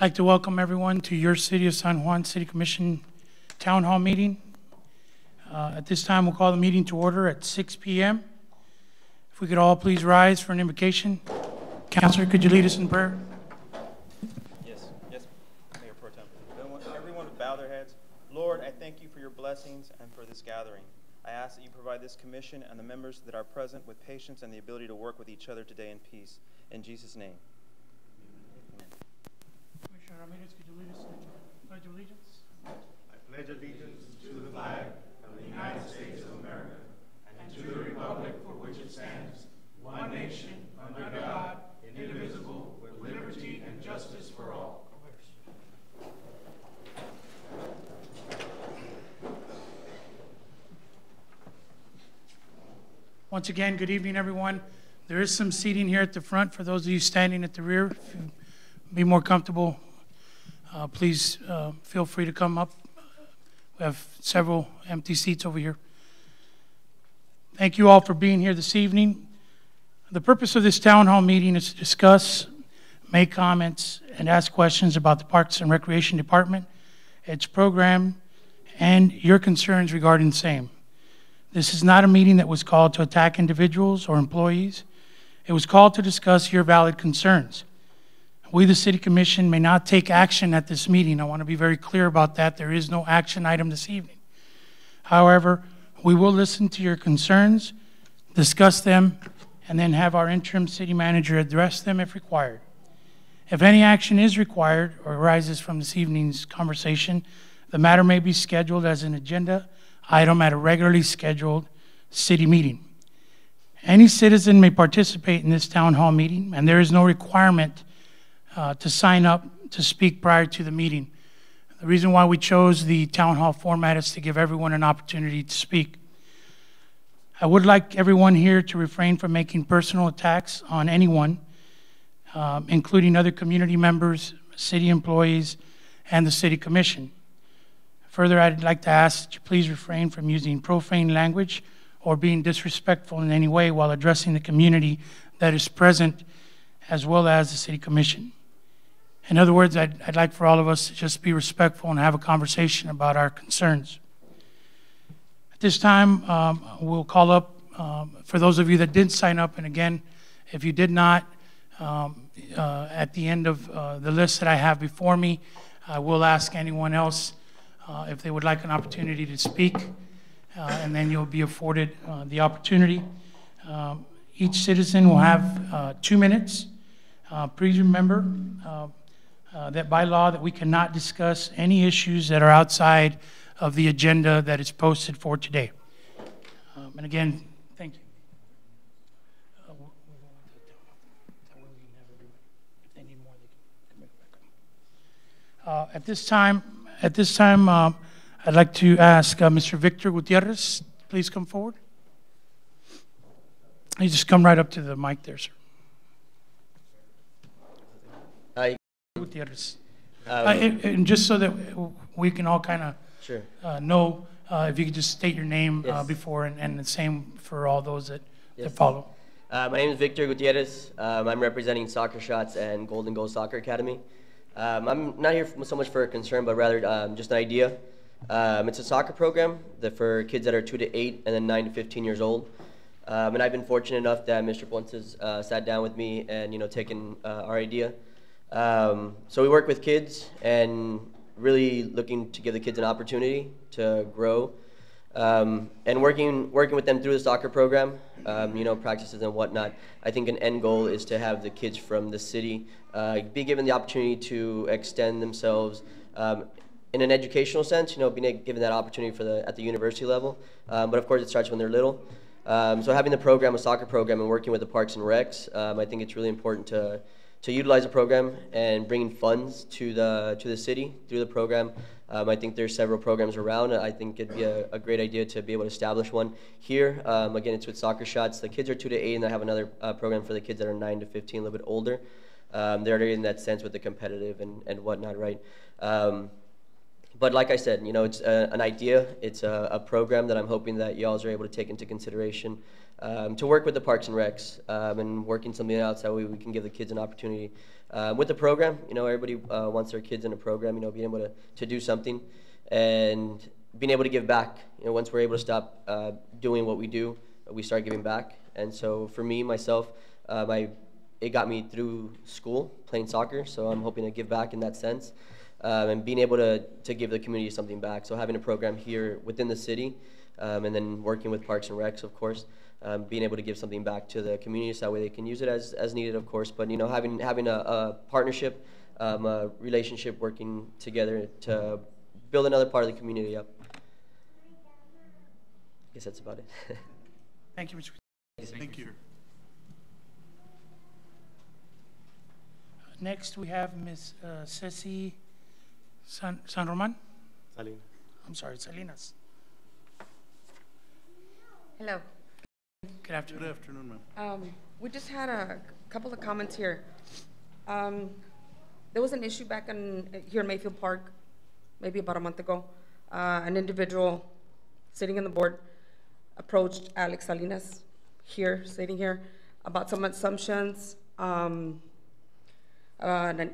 I'd like to welcome everyone to your City of San Juan City Commission Town Hall meeting. At this time, we'll call the meeting to order at 6 p.m. If we could all please rise for an invocation. Councilor, could you lead us in prayer? Yes, Mayor Pro Tem. Everyone would bow their heads. Lord, I thank you for your blessings and for this gathering. I ask that you provide this commission and the members that are present with patience and the ability to work with each other today in peace. In Jesus' name. Amen. Commissioner Ramirez, could you lead us in the Pledge of Allegiance? I pledge allegiance to the flag of the United States of America and to the republic for which it stands, one nation, under God, indivisible, with liberty and justice for all. Once again, good evening, everyone. There is some seating here at the front for those of you standing at the rear. If you be more comfortable, please feel free to come up. We have several empty seats over here. Thank you all for being here this evening. The purpose of this town hall meeting is to discuss, make comments, and ask questions about the Parks and Recreation Department, its program, and your concerns regarding the same. This is not a meeting that was called to attack individuals or employees. It was called to discuss your valid concerns. We, the City Commission, may not take action at this meeting. I want to be very clear about that. There is no action item this evening. However, we will listen to your concerns, discuss them, and then have our interim city manager address them if required. If any action is required or arises from this evening's conversation, the matter may be scheduled as an agenda item at a regularly scheduled city meeting. Any citizen may participate in this town hall meeting, and there is no requirement to sign up to speak prior to the meeting. The reason why we chose the town hall format is to give everyone an opportunity to speak. I would like everyone here to refrain from making personal attacks on anyone, including other community members, city employees, and the City Commission. Further, I'd like to ask that you please refrain from using profane language or being disrespectful in any way while addressing the community that is present, as well as the City Commission. In other words, I'd like for all of us to just be respectful and have a conversation about our concerns. At this time, we'll call up, for those of you that did sign up, and again, if you did not, at the end of the list that I have before me, I will ask anyone else if they would like an opportunity to speak, and then you'll be afforded the opportunity. Each citizen will have 2 minutes. Please remember that by law that we cannot discuss any issues that are outside of the agenda that is posted for today. And again, thank you. If they need more, they can come back up. At this time, I'd like to ask Mr. Victor Gutierrez, please come forward. You just come right up to the mic there, sir. Gutierrez. And just so that we can all kind of sure. Know, if you could just state your name Yes. before, and the same for all those that Yes. follow. My name is Victor Gutierrez. I'm representing Soccer Shots and Golden Goal Soccer Academy. I'm not here so much for a concern, but rather just an idea. It's a soccer program for kids that are 2 to 8 and then 9 to 15 years old. And I've been fortunate enough that Mr. Ponce sat down with me and taken our idea. So we work with kids and really looking to give the kids an opportunity to grow. And working with them through the soccer program, practices and whatnot. I think an end goal is to have the kids from the city be given the opportunity to extend themselves in an educational sense, being given that opportunity at the university level. But of course, it starts when they're little. So having the program, a soccer program, and working with the Parks and Recs, I think it's really important to utilize the program and bringing funds to the city through the program. I think there's several programs around. I think it'd be a great idea to be able to establish one here. Again, it's with Soccer Shots. The kids are 2 to 8, and I have another program for the kids that are 9 to 15, a little bit older. They're in that sense with the competitive and whatnot, right? but like I said, you know, it's an idea. It's a program that I'm hoping that y'all are able to take into consideration to work with the Parks and Recs and working something out so that way we can give the kids an opportunity. With the program, you know, everybody wants their kids in a program, you know, being able to do something and being able to give back. You know, once we're able to stop doing what we do, we start giving back. And so for me, myself, it got me through school, playing soccer, so I'm hoping to give back in that sense. And being able to give the community something back. So having a program here within the city, and then working with Parks and Recs, of course, being able to give something back to the community so that way they can use it as needed, of course. But, you know, having a partnership, a relationship, working together to build another part of the community up. I guess that's about it. Thank you, Mr. Thank you. Next, we have Ms. Ceci San Roman. Salinas. I'm sorry, Salinas. Hello. Good afternoon. Good afternoon, ma'am. We just had a couple of comments here. There was an issue back here in Mayfield Park, maybe about a month ago. An individual sitting on the board approached Alex Salinas here, sitting here, about some assumptions, an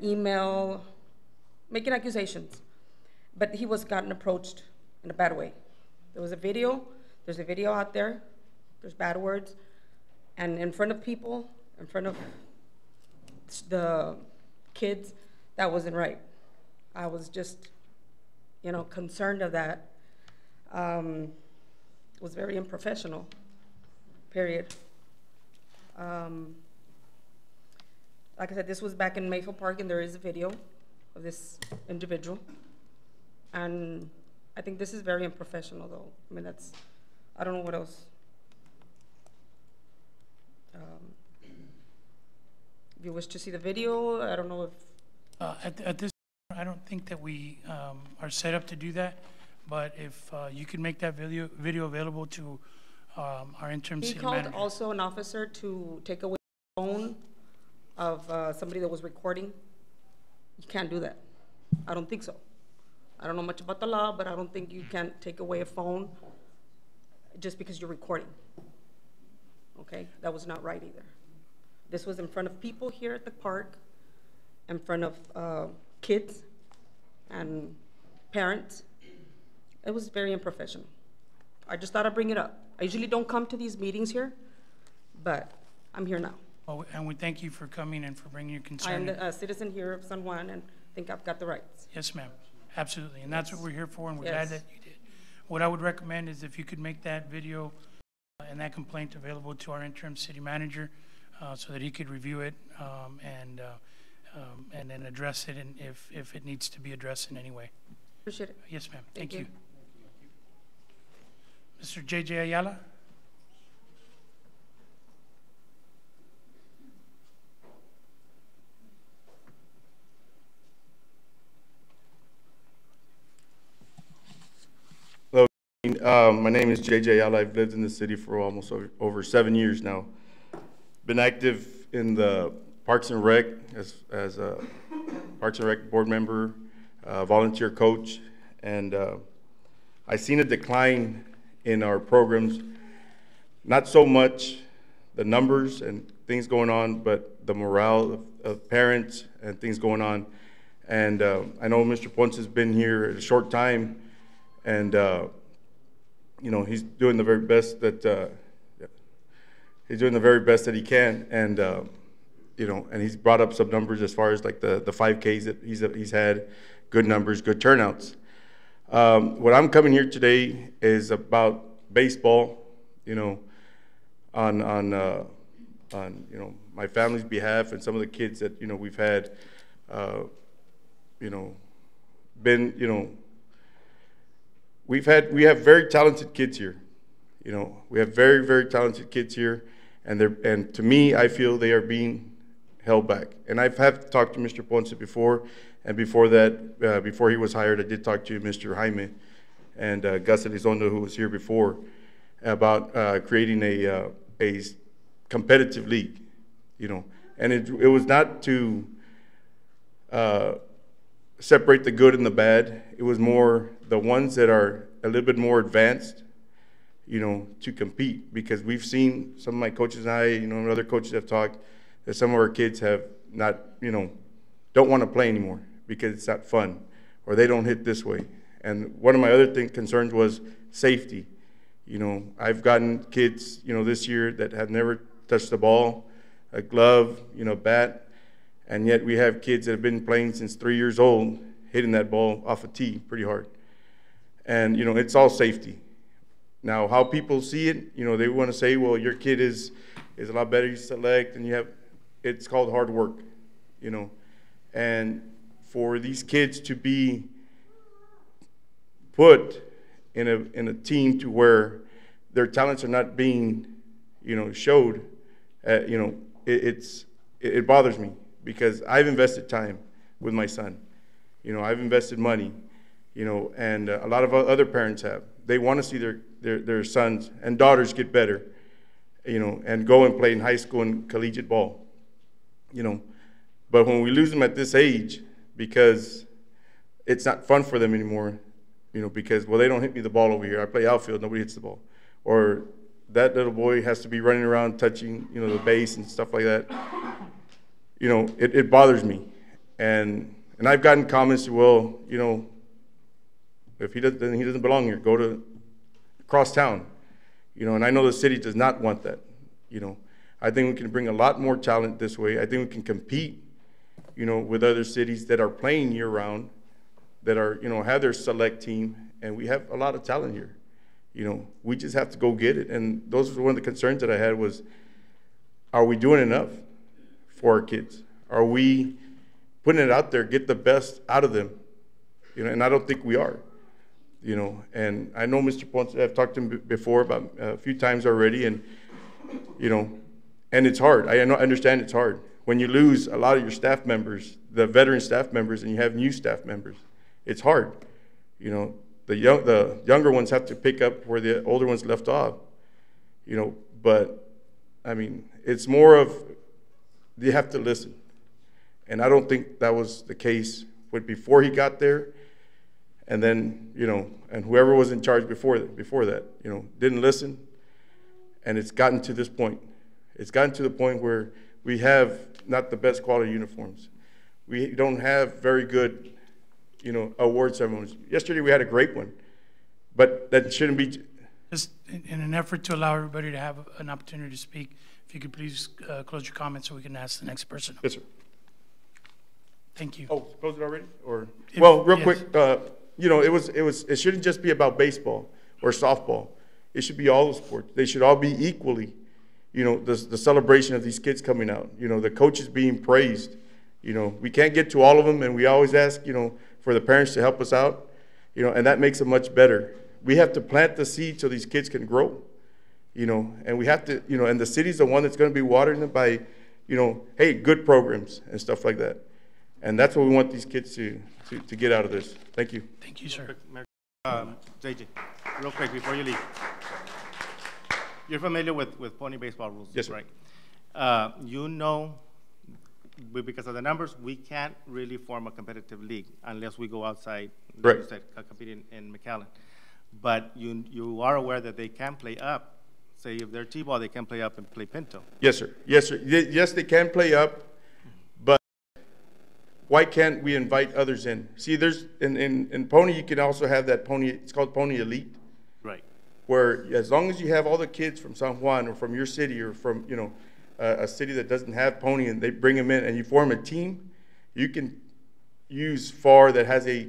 email, making accusations. But he was gotten approached in a bad way. There was a video. There's a video out there. There's bad words. And in front of people, in front of the kids, that wasn't right. I was just, you know, concerned of that. It was very unprofessional, period. Like I said, this was back in Mayfield Park, and there is a video of this individual. And I think this is very unprofessional, though. I mean, I don't know what else. If you wish to see the video, I don't know if... At this, I don't think that we are set up to do that, but if you could make that video available to our interim city manager. He called also an officer to take away the phone of somebody that was recording. You can't do that. I don't think so. I don't know much about the law, but I don't think you can take away a phone just because you're recording. Okay, that was not right either. This was in front of people here at the park, in front of kids and parents. It was very unprofessional. I just thought I'd bring it up. I usually don't come to these meetings here, but I'm here now. Well, and we thank you for coming and for bringing your I concern. am a citizen here of San Juan and think I've got the rights. Yes, ma'am. Absolutely. And that's what we're here for, and we're glad Yes. that you did. What I would recommend is if you could make that video and that complaint available to our interim city manager so that he could review it and then address it, and if it needs to be addressed in any way. Appreciate it. Yes, ma'am. Thank Thank you. you. Mr. J.J. Ayala? My name is JJ Ayala. I've lived in the city for almost over 7 years now. Been active in the Parks and Rec as a Parks and Rec board member, volunteer coach, and I've seen a decline in our programs. Not so much the numbers and things going on, but the morale of parents and things going on. And I know Mr. Ponce has been here a short time, and you know, he's doing the very best that he can, and you know, and he's brought up some numbers as far as like the 5Ks that he's had, good numbers, good turnouts. What I'm coming here today is about baseball, you know, on you know, my family's behalf and some of the kids that, you know, we've had, you know, been, you know. We have very talented kids here, you know. We have very, very talented kids here, and to me, I feel they are being held back. And I've talked to Mr. Ponce before, and before that, before he was hired, I did talk to Mr. Jaime and Gus Elizondo, who was here before, about creating a competitive league, you know. And it was not to separate the good and the bad. It was more the ones that are a little bit more advanced, you know, to compete, because we've seen some of my coaches and I, you know, and other coaches have talked that some of our kids have not, you know, don't want to play anymore because it's not fun, or they don't hit this way. And one of my other concerns was safety. You know, I've gotten kids, you know, this year that have never touched the ball, a glove, you know, bat, and yet we have kids that have been playing since 3 years old, hitting that ball off a tee pretty hard. And, you know, it's all safety. Now, how people see it, you know, they want to say, well, your kid is a lot better, you select, and you have, it's called hard work, you know. And for these kids to be put in a team to where their talents are not being, you know, showed, you know, it bothers me, because I've invested time with my son. You know, I've invested money, you know, and a lot of other parents have. They want to see their sons and daughters get better, you know, and go and play in high school and collegiate ball, you know. But when we lose them at this age, because it's not fun for them anymore, you know, because, well, they don't hit me the ball over here. I play outfield, nobody hits the ball. Or that little boy has to be running around touching, you know, the base and stuff like that. You know, it bothers me. And I've gotten comments, well, you know, if he doesn't belong here, go to across town. You know, and I know the city does not want that. You know, I think we can bring a lot more talent this way. I think we can compete, you know, with other cities that are playing year round, that are, you know, have their select team, and we have a lot of talent here. You know, we just have to go get it. And those were one of the concerns that I had was, are we doing enough for our kids? Are we putting it out there, get the best out of them? You know, and I don't think we are. You know, and I know Mr. Ponce, I've talked to him before about a few times already, and, you know, and it's hard. I understand it's hard. When you lose a lot of your staff members, the veteran staff members, and you have new staff members, it's hard. You know, the younger ones have to pick up where the older ones left off. You know, but, I mean, it's more of, you have to listen. And I don't think that was the case before he got there. And then, you know, and whoever was in charge before that, you know, didn't listen. And it's gotten to this point. It's gotten to the point where we have not the best quality uniforms. We don't have very good, you know, award ceremonies. Yesterday we had a great one, but that shouldn't be. Just in an effort to allow everybody to have an opportunity to speak, if you could please close your comments so we can ask the next person. Yes, sir. Thank you. Oh, close it already? Or well, real quick. You know, it shouldn't just be about baseball or softball. It should be all the sports. They should all be equally, you know, the celebration of these kids coming out, you know, the coaches being praised. You know, we can't get to all of them, and we always ask, you know, for the parents to help us out, you know, and that makes it much better. We have to plant the seed so these kids can grow, you know, and we have to, you know, and the city's the one that's going to be watering them by, you know, hey, good programs and stuff like that. And that's what we want these kids to get out of this. Thank you. Thank you, sir. JJ, real quick before you leave. You're familiar with pony baseball rules, yes, sir. Right? You know, because of the numbers, we can't really form a competitive league unless we go outside, like you said, compete in McAllen. But you are aware that they can play up. Say if they're T-ball, they can play up and play Pinto. Yes, sir. Yes, sir. Yes, they can play up. Why can't we invite others in? See, there's in Pony, you can also have that Pony, it's called Pony Elite. Right. Where as long as you have all the kids from San Juan or from your city or from, you know, a city that doesn't have Pony, and they bring them in and you form a team, you can use FAR that has a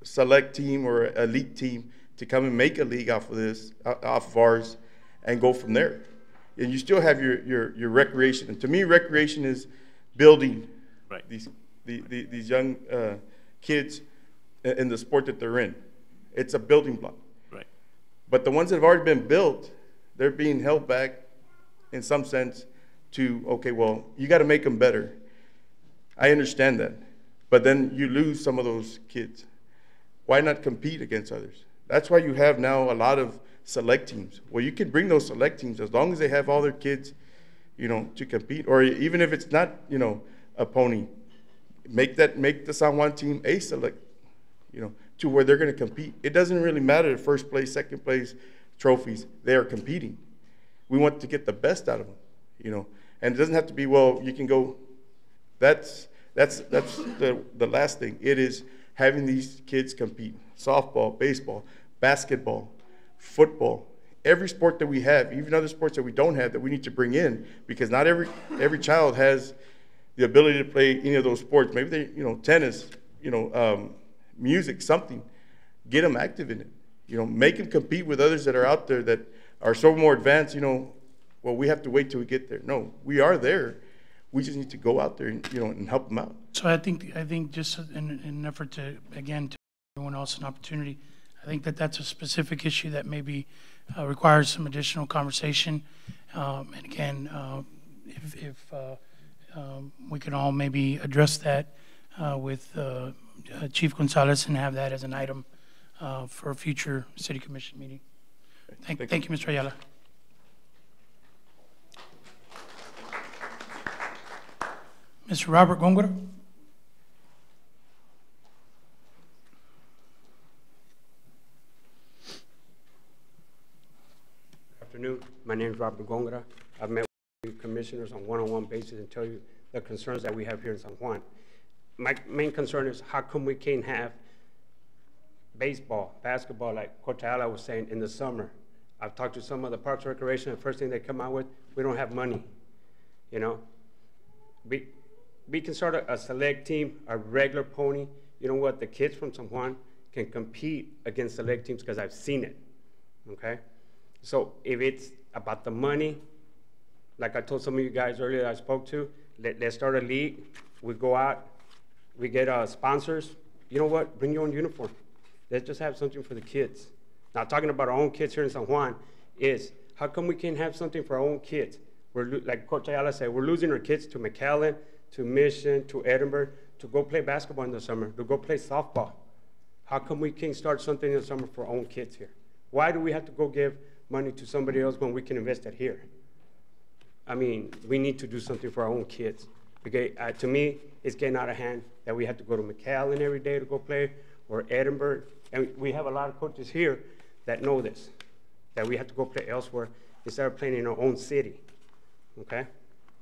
select team or elite team to come and make a league off of this, off of ours, and go from there. And you still have your recreation. And to me, recreation is building these young kids in the sport that they're in. It's a building block. Right. But the ones that have already been built, they're being held back in some sense to, okay, well, you got to make them better. I understand that. But then you lose some of those kids. Why not compete against others? That's why you have now a lot of select teams. Well, you can bring those select teams as long as they have all their kids, you know, to compete. Or even if it's not, you know, a Pony, make the San Juan team A select, to where they're going to compete. It doesn't really matter the first place, second place trophies. They are competing. We want to get the best out of them, and it doesn't have to be, well, you can go. That's the last thing. It is having these kids compete. Softball, baseball, basketball, football, every sport that we have, even other sports that we don't have that we need to bring in, because not every child has the ability to play any of those sports. Maybe they, tennis, music, something. Get them active in it. Make them compete with others that are out there that are so more advanced. Well, we have to wait till we get there. No, we are there. We just need to go out there and help them out. So I think just in an effort to, again, to give everyone else an opportunity, I think that's a specific issue that maybe requires some additional conversation. And again, if we can all maybe address that with Chief Gonzalez and have that as an item for a future City Commission meeting. Thank you, Mr. Ayala. Mr. Robert Gongora. Good afternoon. My name is Robert Gongora. I've met with commissioners on one-on-one basis and tell you the concerns that we have here in San Juan. My main concern is how come we can't have baseball, basketball, like Coach Ayala was saying, in the summer. I've talked to some of the Parks and Recreation, the first thing they come out with, we don't have money, We can start a select team, a regular pony. You know what? The kids from San Juan can compete against select teams because I've seen it, okay? So if it's about the money, like I told some of you guys earlier I spoke to, let's start a league. We go out, we get sponsors. You know what? Bring your own uniform. Let's just have something for the kids. Now, talking about our own kids here in San Juan is, how come we can't have something for our own kids? Like Coach Ayala said, we're losing our kids to McAllen, to Mission, to Edinburgh, to go play basketball in the summer, to go play softball. How come we can't start something in the summer for our own kids here? Why do we have to go give money to somebody else when we can invest it here? I mean, we need to do something for our own kids. Okay, to me, it's getting out of hand that we have to go to McAllen every day to go play, or Edinburgh. And we have a lot of coaches here that know this, that we have to go play elsewhere instead of playing in our own city, okay?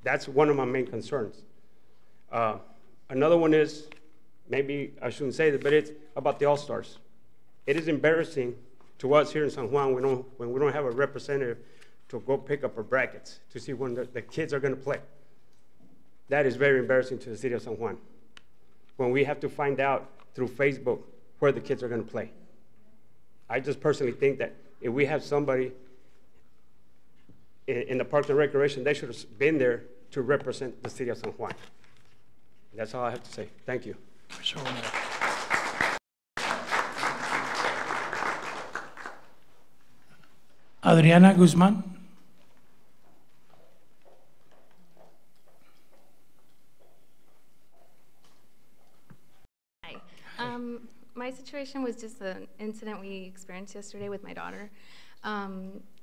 That's one of my main concerns. Another one is, maybe I shouldn't say this, but it's about the All-Stars. It is embarrassing to us here in San Juan when we don't have a representative to go pick up our brackets to see when the kids are going to play. That is very embarrassing to the city of San Juan, when we have to find out through Facebook where the kids are going to play. I just personally think that if we have somebody in the Parks and Recreation, they should have been there to represent the city of San Juan. That's all I have to say. Thank you. Adriana Guzman. Hi. My situation was just an incident we experienced yesterday with my daughter.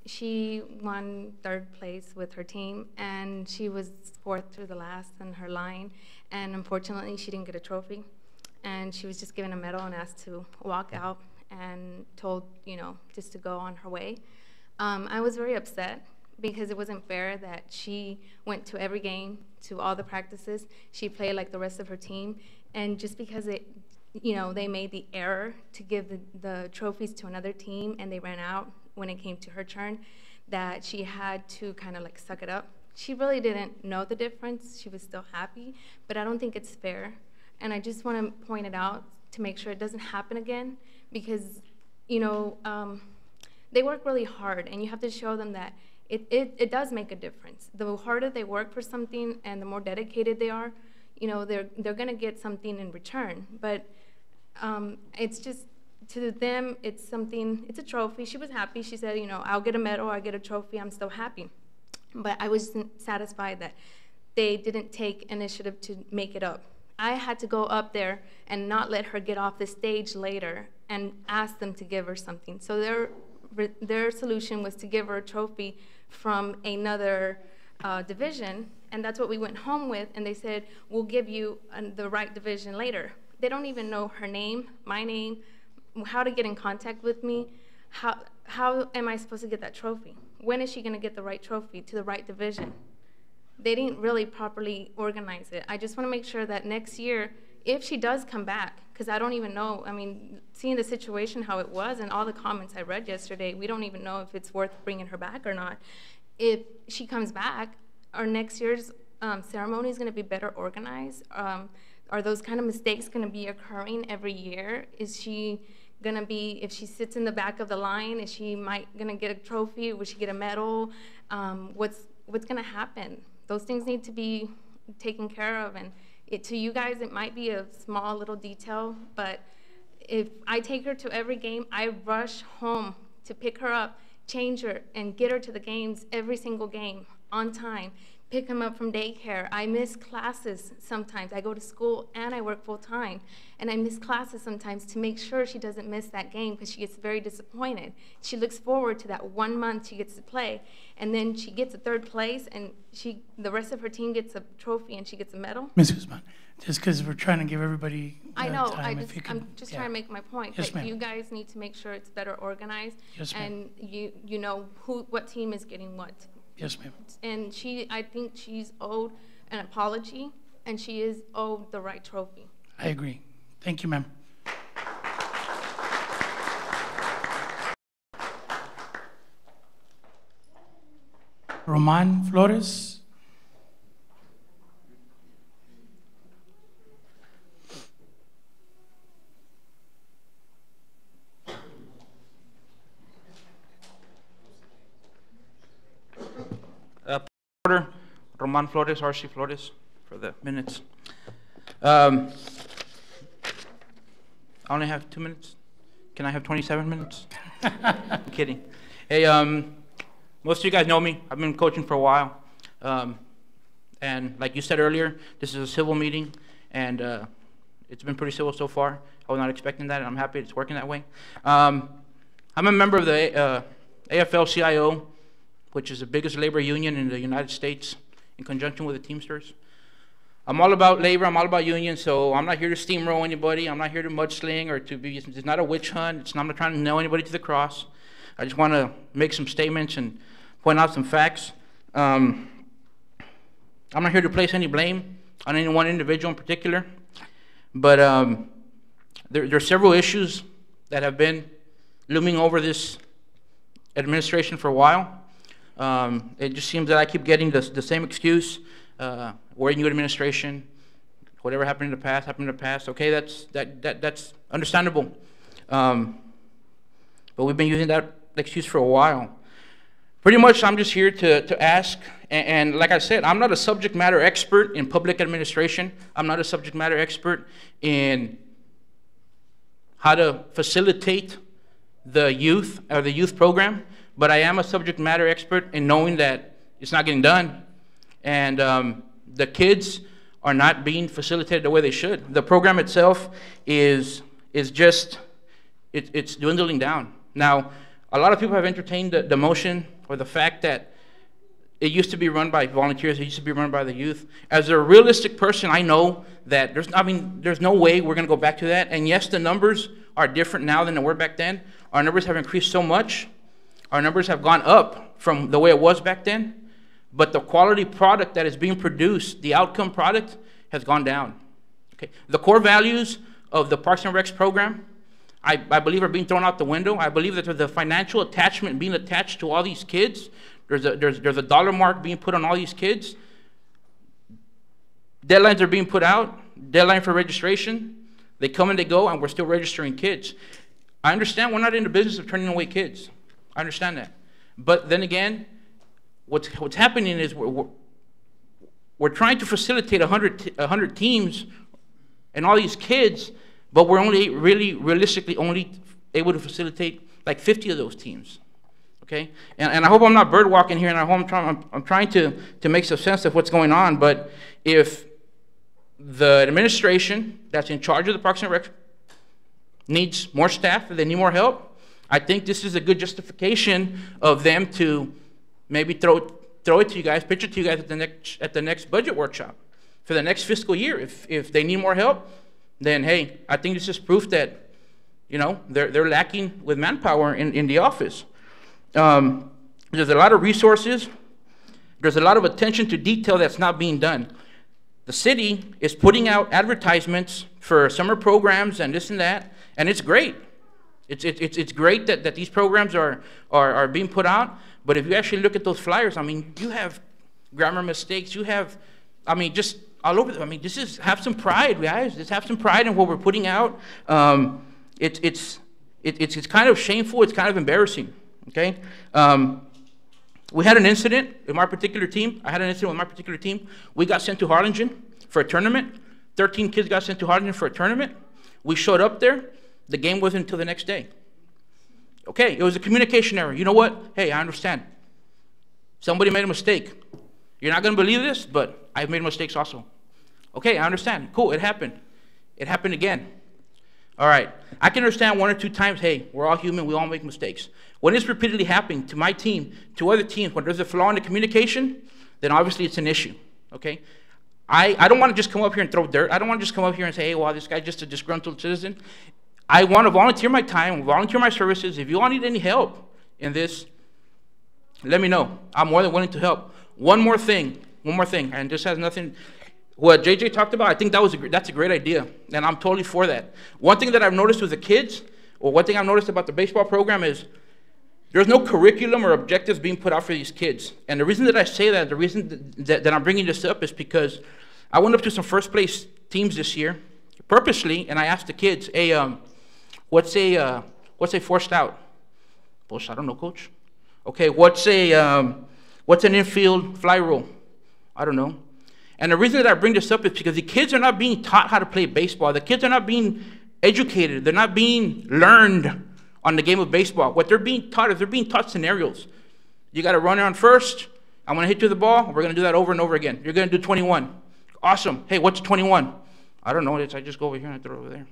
She won 3rd place with her team, and she was 4th through the last in her line, and unfortunately she didn't get a trophy, and she was just given a medal and asked to walk out and told, just to go on her way. I was very upset because it wasn't fair that she went to every game, to all the practices. She played like the rest of her team, and just because they made the error to give the trophies to another team and they ran out when it came to her turn, that she had to kind of like suck it up. She really didn't know the difference. She was still happy, but I don't think it's fair. And I just want to point it out to make sure it doesn't happen again, because, they work really hard, and you have to show them that it does make a difference. The harder they work for something and the more dedicated they are, they're going to get something in return. But it's just, to them, it's a trophy. She was happy. She said, I'll get a medal, I'll get a trophy, I'm still happy. But I wasn't satisfied that they didn't take initiative to make it up. I had to go up there and not let her get off the stage later and ask them to give her something. So their solution was to give her a trophy from another division, And that's what we went home with, and they said, we'll give you the right division later. They don't even know her name, my name, how to get in contact with me. How am I supposed to get that trophy? When is she gonna get the right trophy to the right division? They didn't really properly organize it. I just wanna make sure that next year, if she does come back, because I don't even know, I mean, seeing the situation, how it was, and all the comments I read yesterday, we don't even know if it's worth bringing her back or not. If she comes back, our next year's ceremony is gonna be better organized. Are those kind of mistakes gonna be occurring every year? Is she gonna be, if she sits in the back of the line, is she gonna get a trophy? Will she get a medal? What's gonna happen? Those things need to be taken care of. And to you guys, it might be a small little detail, but if I take her to every game, I rush home to pick her up, change her, and get her to the games every single game on time. Pick them up from daycare. I miss classes sometimes. I go to school and I work full time. And I miss classes sometimes to make sure she doesn't miss that game because she gets very disappointed. She looks forward to that 1 month she gets to play. And then she gets a third place and the rest of her team gets a trophy and she gets a medal. Ms. Guzman, just because we're trying to give everybody I know, time, I'm just trying to make my point. Yes, that ma'am. you guys need to make sure it's better organized. Yes, ma'am. And you know what team is getting what. Yes, ma'am. And I think she's owed an apology, and she is owed the right trophy. I agree. Thank you, ma'am. Roman Flores. Roman Flores, RC Flores, for the minutes. I only have 2 minutes. Can I have 27 minutes? I'm kidding. Hey, most of you guys know me. I've been coaching for a while. And like you said earlier, this is a civil meeting, and it's been pretty civil so far. I was not expecting that, and I'm happy it's working that way. I'm a member of the AFL-CIO, which is the biggest labor union in the United States, in conjunction with the Teamsters. I'm all about labor, I'm all about unions, so I'm not here to steamroll anybody, I'm not here to mudsling or to be, it's not a witch hunt, I'm not trying to nail anybody to the cross. I just want to make some statements and point out some facts. I'm not here to place any blame on any one individual in particular, but there are several issues that have been looming over this administration for a while. It just seems that I keep getting the same excuse. We're a new administration. Whatever happened in the past, happened in the past. Okay, that's understandable. But we've been using that excuse for a while. Pretty much, I'm just here to ask, and like I said, I'm not a subject matter expert in public administration. I'm not a subject matter expert in how to facilitate the youth or the youth program, but I am a subject matter expert in knowing that it's not getting done. And the kids are not being facilitated the way they should. The program itself is just, it's dwindling down. Now, a lot of people have entertained the motion or the fact that it used to be run by volunteers, it used to be run by the youth. As a realistic person, I know that there's no way we're gonna go back to that. And yes, the numbers are different now than they were back then. Our numbers have increased so much. Our numbers have gone up from the way it was back then, but the quality product that is being produced, the outcome product, has gone down. Okay. The core values of the Parks and Recs program, I believe, are being thrown out the window. I believe that there's a financial attachment being attached to all these kids. There's a dollar mark being put on all these kids. Deadlines are being put out, deadline for registration. They come and they go, and we're still registering kids. I understand we're not in the business of turning away kids. I understand that. But then again, what's happening is we're trying to facilitate 100 teams and all these kids, but we're only realistically only able to facilitate like 50 of those teams. Okay? And I hope I'm not bird walking here, and I hope I'm trying to make some sense of what's going on. But if the administration that's in charge of the Parks and Rec needs more staff, if they need more help, I think this is a good justification of them to maybe throw throw it to you guys, pitch it to you guys at the next budget workshop for the next fiscal year. If they need more help, then hey, I think this is proof that, you know, they're lacking with manpower in the office. There's a lot of resources. There's a lot of attention to detail that's not being done. The city is putting out advertisements for summer programs and this and that, and it's great. It's great that these programs are being put out, but if you actually look at those flyers, I mean, you have grammar mistakes, you have, I mean, just all over. I mean, have some pride, guys. Just have some pride in what we're putting out. It's kind of shameful. It's kind of embarrassing. Okay. We had an incident in my particular team. I had an incident with my particular team. We got sent to Harlingen for a tournament. 13 kids got sent to Harlingen for a tournament. We showed up there. The game wasn't until the next day. Okay, it was a communication error. You know what? Hey, I understand. Somebody made a mistake. You're not going to believe this, but I've made mistakes also. Okay, I understand. Cool, it happened. It happened again. All right, I can understand 1 or 2 times, hey, we're all human, we all make mistakes. When it's repeatedly happening to my team, to other teams, when there's a flaw in the communication, then obviously it's an issue, okay? I don't want to just come up here and throw dirt. I don't want to just come up here and say, hey, well, this guy's just a disgruntled citizen. I want to volunteer my time, volunteer my services. If you all need any help in this, let me know. I'm more than willing to help. One more thing, and this has nothing, what JJ talked about, I think that's a great idea, and I'm totally for that. One thing that I've noticed with the kids, or one thing I've noticed about the baseball program is there's no curriculum or objectives being put out for these kids. And the reason that I say that, the reason that I'm bringing this up is because I went up to some first place teams this year, purposely, and I asked the kids, hey, what's a forced out? Bush, I don't know, coach. Okay, what's an infield fly rule? I don't know. And the reason that I bring this up is because the kids are not being taught how to play baseball. The kids are not being educated. They're not being learned on the game of baseball. What they're being taught is they're being taught scenarios. You got to run on first. I'm going to hit you the ball. We're going to do that over and over again. You're going to do 21. Awesome. Hey, what's 21? I don't know. I just go over here and I throw it over there.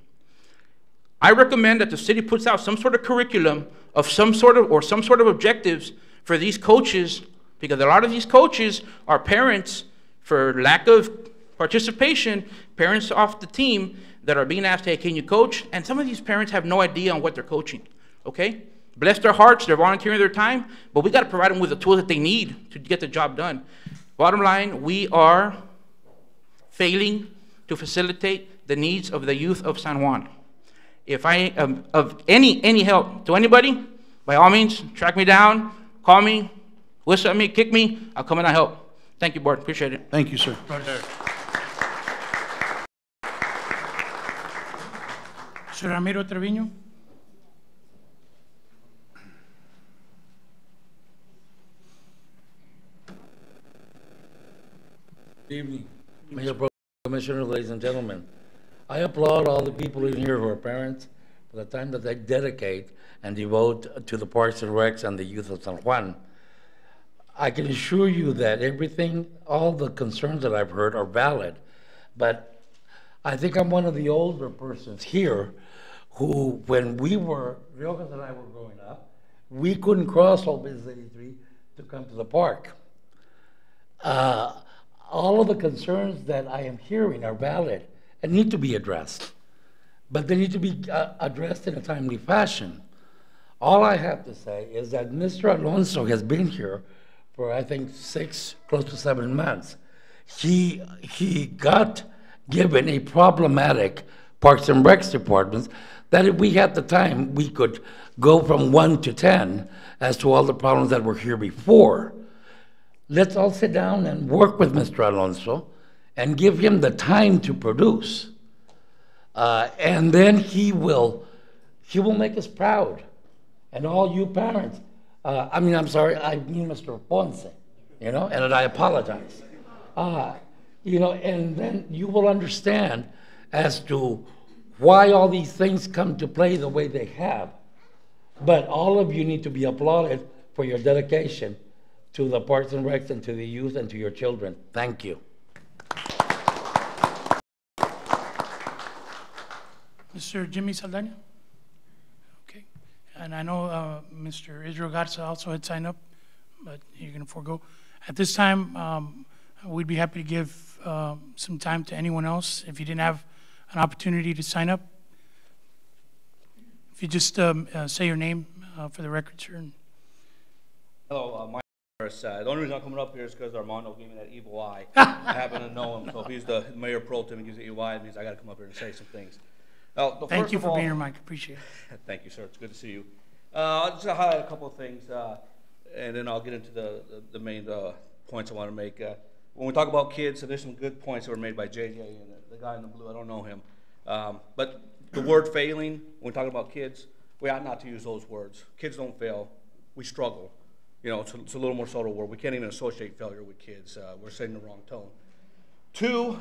I recommend that the city puts out some sort of curriculum of some sort of objectives for these coaches, because a lot of these coaches are parents for lack of participation, parents off the team that are being asked, hey, can you coach? And some of these parents have no idea on what they're coaching, okay? Bless their hearts, they're volunteering their time, but we got to provide them with the tools that they need to get the job done. Bottom line, we are failing to facilitate the needs of the youth of San Juan. If I am of any help to anybody, by all means, track me down, call me, whistle at me, kick me, I'll come and I'll help. Thank you, board. Appreciate it. Thank you, sir. Sir Ramiro Trevino. Good evening, Mayor Pro, Commissioner, ladies and gentlemen. I applaud all the people in here who are parents for the time that they dedicate and devote to the Parks and Recs and the youth of San Juan. I can assure you that everything, all the concerns that I've heard are valid, but I think I'm one of the older persons here who, when Riojas and I were growing up, we couldn't cross Old Business 83 to come to the park. All of the concerns that I am hearing are valid and need to be addressed, but they need to be addressed in a timely fashion. All I have to say is that Mr. Alonso has been here for, I think, 6, close to 7 months. He got given a problematic Parks and Recs department that if we had the time, we could go from 1 to 10 as to all the problems that were here before. Let's all sit down and work with Mr. Alonso and give him the time to produce. And then he will make us proud. And all you parents, I'm sorry, I mean Mr. Ponce, and I apologize. And then you will understand as to why all these things come to play the way they have. But all of you need to be applauded for your dedication to the Parks and Recs and to the youth and to your children. Thank you. Mr. Jimmy Saldana? Okay. And I know Mr. Israel Garza also had signed up, but you're going to forego. At this time, we'd be happy to give some time to anyone else if you didn't have an opportunity to sign up. If you just say your name for the record, sir. Hello, my name is the only reason I'm coming up here is because Armando gave me that evil eye. I happen to know him, so if he's the mayor pro tem and gives the evil eye, it means I got to come up here and say some things. Thank you for being here, Mike. Appreciate it. Thank you, sir. It's good to see you. I'll just highlight a couple of things, and then I'll get into the main points I want to make. When we talk about kids, so there's some good points that were made by JJ and the guy in the blue. I don't know him. But the word failing, when we talk about kids, we ought not to use those words. Kids don't fail. We struggle. You know, it's a little more subtle word. We can't even associate failure with kids. We're setting the wrong tone. Two,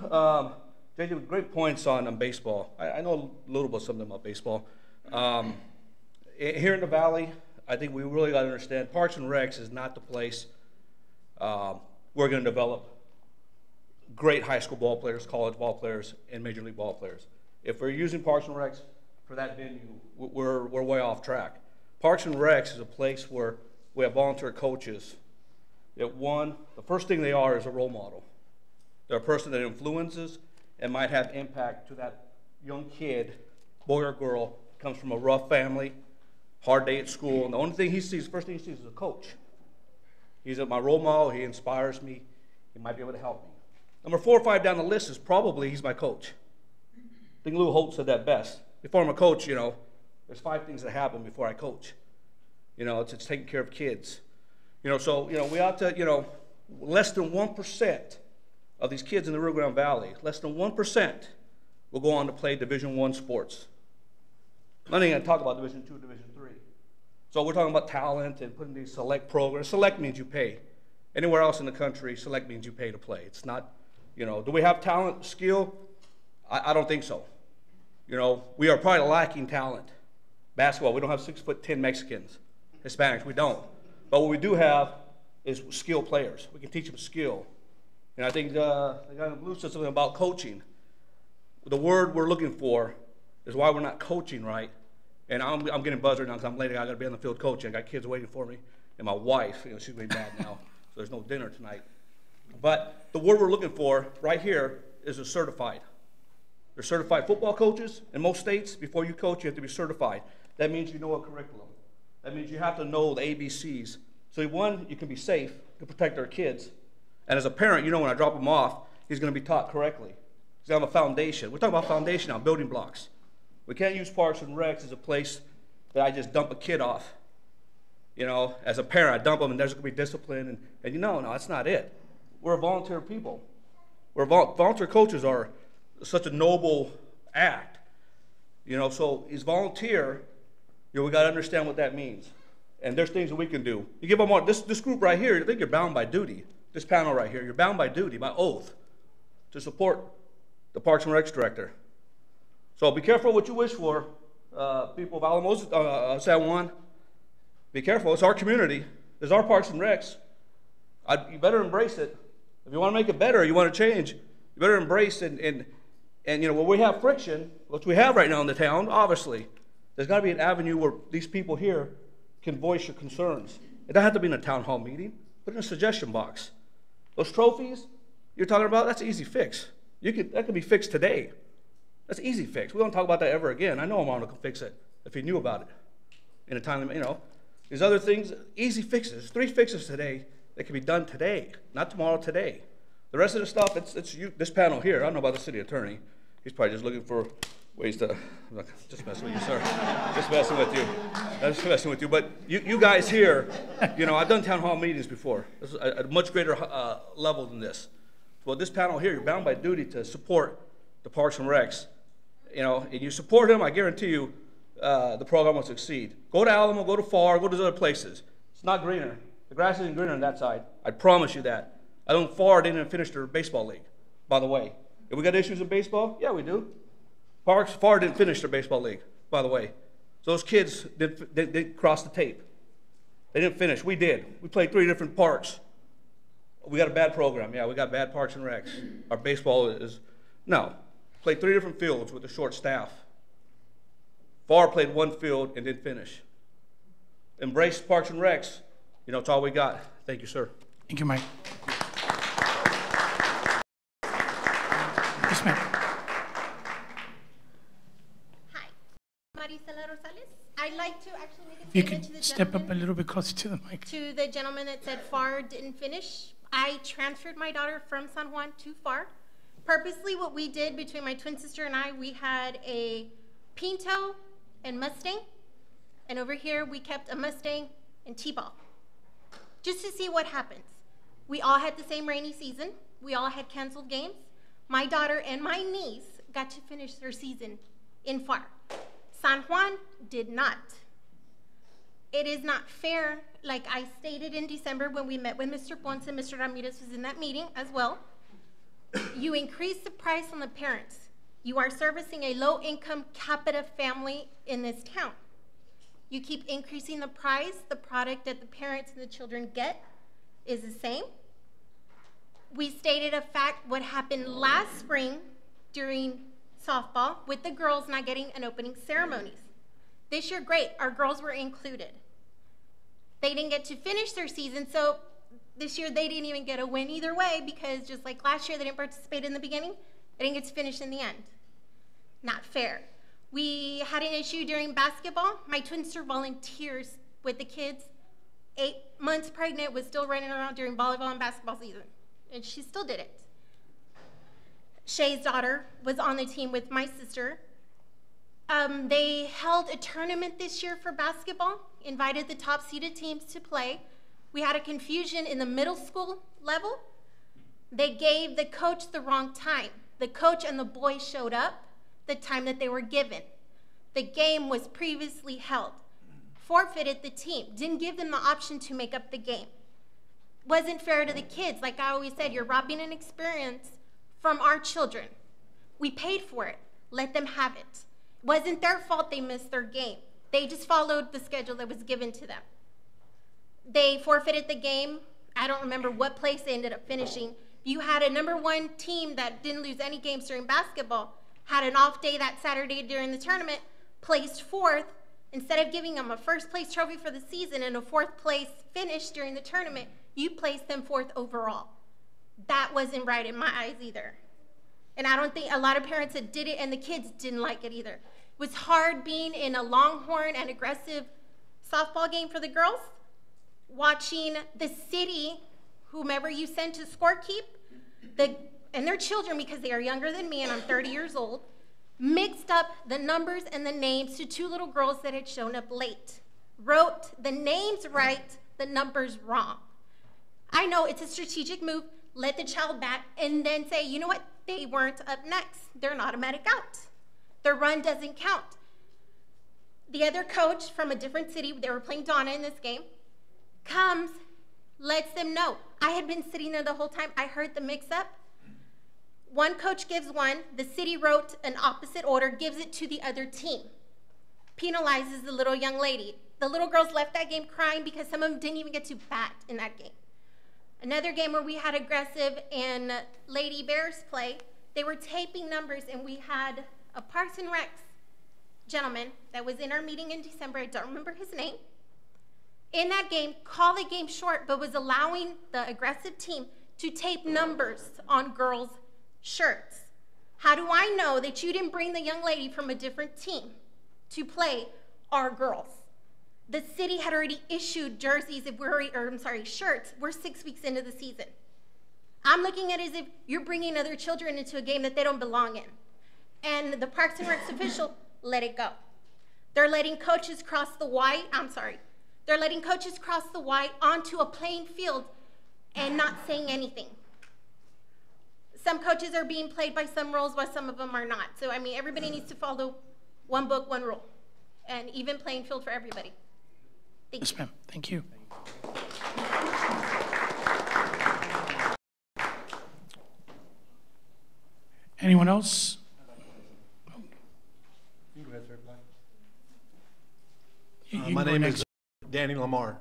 JJ, great points on baseball. I know a little bit something about baseball. Here in the Valley, I think we really got to understand Parks and Recs is not the place we're going to develop great high school ball players, college ball players, and major league ball players. If we're using Parks and Recs for that venue, we're way off track. Parks and Recs is a place where we have volunteer coaches that, one, the first thing they are is a role model. They're a person that influences and might have impact to that young kid, boy or girl, comes from a rough family, hard day at school, and the only thing he sees, first thing he sees is a coach. He's my role model, he inspires me, he might be able to help me. Number 4 or 5 down the list is probably he's my coach. I think Lou Holt said that best. Before I'm a coach, you know, there's 5 things that happen before I coach. You know, it's taking care of kids. You know, so, you know, we ought to, you know, less than 1% of these kids in the Rio Grande Valley, less than 1% will go on to play Division I sports. I'm not even going to talk about Division II, Division III. So we're talking about talent and putting these select programs. Select means you pay. Anywhere else in the country, select means you pay to play. It's not, you know, do we have talent, skill? I don't think so. You know, we are probably lacking talent. Basketball, we don't have 6'10" Mexicans, Hispanics, we don't. But what we do have is skilled players. We can teach them skill. And I think the guy in the blue said something about coaching. The word we're looking for is why we're not coaching right. And I'm getting buzzed now because I'm late. I got to be on the field coaching. I got kids waiting for me. And my wife, you know, she's way bad now, so there's no dinner tonight. But the word we're looking for right here is a certified. They're certified football coaches. In most states, before you coach, you have to be certified. That means you know a curriculum. That means you have to know the ABCs. So one, you can be safe to protect our kids. And as a parent, you know when I drop him off, he's going to be taught correctly. He's going to have a foundation. We're talking about foundation now, building blocks. We can't use Parks and Recs as a place that I just dump a kid off. You know, as a parent, I dump them and there's going to be discipline. And you know, no, that's not it. We're a volunteer people. Volunteer coaches are such a noble act. You know, so he's volunteer. You know, we got to understand what that means. And there's things that we can do. You give them all, this group right here, I think you're bound by duty. This panel right here, you're bound by duty, by oath, to support the Parks and Recs director. So be careful what you wish for, people of Alamos, San Juan. Be careful. It's our community. It's our Parks and Recs. You better embrace it. If you want to make it better, you want to change, you better embrace and you know, when we have friction, which we have right now in the town, obviously, there's got to be an avenue where these people here can voice your concerns. It doesn't have to be in a town hall meeting. Put it in a suggestion box. Those trophies you're talking about, that's an easy fix. That could be fixed today. That's an easy fix. We don't talk about that ever again. I know Armando can fix it if he knew about it in a timely, you know. These other things, easy fixes. 3 fixes today that can be done today, not tomorrow, today. The rest of the stuff, it's you, this panel here. I don't know about the city attorney. He's probably just looking for ways to, just messing with you, sir. Just messing with you. I'm just messing with you. But you guys here, you know, I've done town hall meetings before. This is a much greater level than this. Well, this panel here, you're bound by duty to support the Parks and Recs. You know, and you support him, I guarantee you the program will succeed. Go to Alamo, go to FAR, go to those other places. It's not greener. The grass isn't greener on that side. I promise you that. I don't FAR didn't even finish their baseball league, by the way. If we got issues in baseball, yeah, we do. FAR didn't finish their baseball league, by the way. So those kids didn't cross the tape. They didn't finish. We did. We played 3 different parks. We got a bad program. Yeah, we got bad Parks and Recs. Our baseball is, no. Played 3 different fields with a short staff. FAR played 1 field and didn't finish. Embrace Parks and Recs. You know, it's all we got. Thank you, sir. Thank you, Mike. ma'am. Hi, Marisela Rosales. I'd like to actually make a If you statement to could the step up a gentleman, little bit closer to the mic. to the gentleman that said FAR didn't finish. I transferred my daughter from San Juan to FAR. Purposely, what we did between my twin sister and I, we had a Pinto and Mustang, and over here we kept a Mustang and T-ball, just to see what happens. We all had the same rainy season. We all had canceled games. My daughter and my niece got to finish their season in FAR. San Juan did not. It is not fair, like I stated in December when we met with Mr. Ponce, and Mr. Ramirez was in that meeting as well. You increase the price on the parents. You are servicing a low-income capita family in this town. You keep increasing the price. The product that the parents and the children get is the same. We stated a fact what happened last spring during softball with the girls not getting an opening ceremonies. This year, great, our girls were included. They didn't get to finish their season, so this year they didn't even get a win either way, because just like last year they didn't participate in the beginning, they didn't get to finish in the end. Not fair. We had an issue during basketball. My twin sister volunteers with the kids. 8 months pregnant, was still running around during volleyball and basketball season, and she still did it. Shay's daughter was on the team with my sister. They held a tournament this year for basketball, invited the top seeded teams to play. We had a confusion in the middle school level. They gave the coach the wrong time. The coach and the boys showed up the time that they were given. The game was previously held. Forfeited the team, didn't give them the option to make up the game. Wasn't fair to the kids. Like I always said, you're robbing an experience from our children. We paid for it, let them have it. Wasn't their fault they missed their game. They just followed the schedule that was given to them. They forfeited the game. I don't remember what place they ended up finishing. You had a #1 team that didn't lose any games during basketball, had an off day that Saturday during the tournament, placed 4th. Instead of giving them a 1st place trophy for the season and a 4th place finish during the tournament, you placed them 4th overall. That wasn't right in my eyes either. And I don't think a lot of parents that did it, and the kids didn't like it either. It was hard being in a Longhorn and aggressive softball game for the girls, watching the city, whomever you send to scorekeep, and their children, because they are younger than me and I'm 30 years old, mixed up the numbers and the names to 2 little girls that had shown up late. Wrote the names right, the numbers wrong. I know it's a strategic move, let the child bat, and then say, you know what, they weren't up next. They're an automatic out. Their run doesn't count. The other coach from a different city, they were playing Donna in this game, comes, lets them know. I had been sitting there the whole time. I heard the mix-up. One coach gives one, the city wrote an opposite order, gives it to the other team. Penalizes the little young lady. The little girls left that game crying because some of them didn't even get to bat in that game. Another game where we had aggressive and Lady Bears play, they were taping numbers, and we had a Parks and Recs gentleman that was in our meeting in December, I don't remember his name, in that game, called the game short, but was allowing the aggressive team to tape numbers on girls' shirts. How do I know that you didn't bring the young lady from a different team to play our girls? The city had already issued jerseys, shirts. We're 6 weeks into the season. I'm looking at it as if you're bringing other children into a game that they don't belong in. And the Parks and Recs official let it go. They're letting coaches cross the white, they're letting coaches cross the white onto a playing field and not saying anything. Some coaches are being played by some rules while some of them are not. So, I mean, everybody needs to follow one book, one rule, and even playing field for everybody. Thank you. Yes, ma'am. Thank you. Anyone else? My name is Danny Lamar.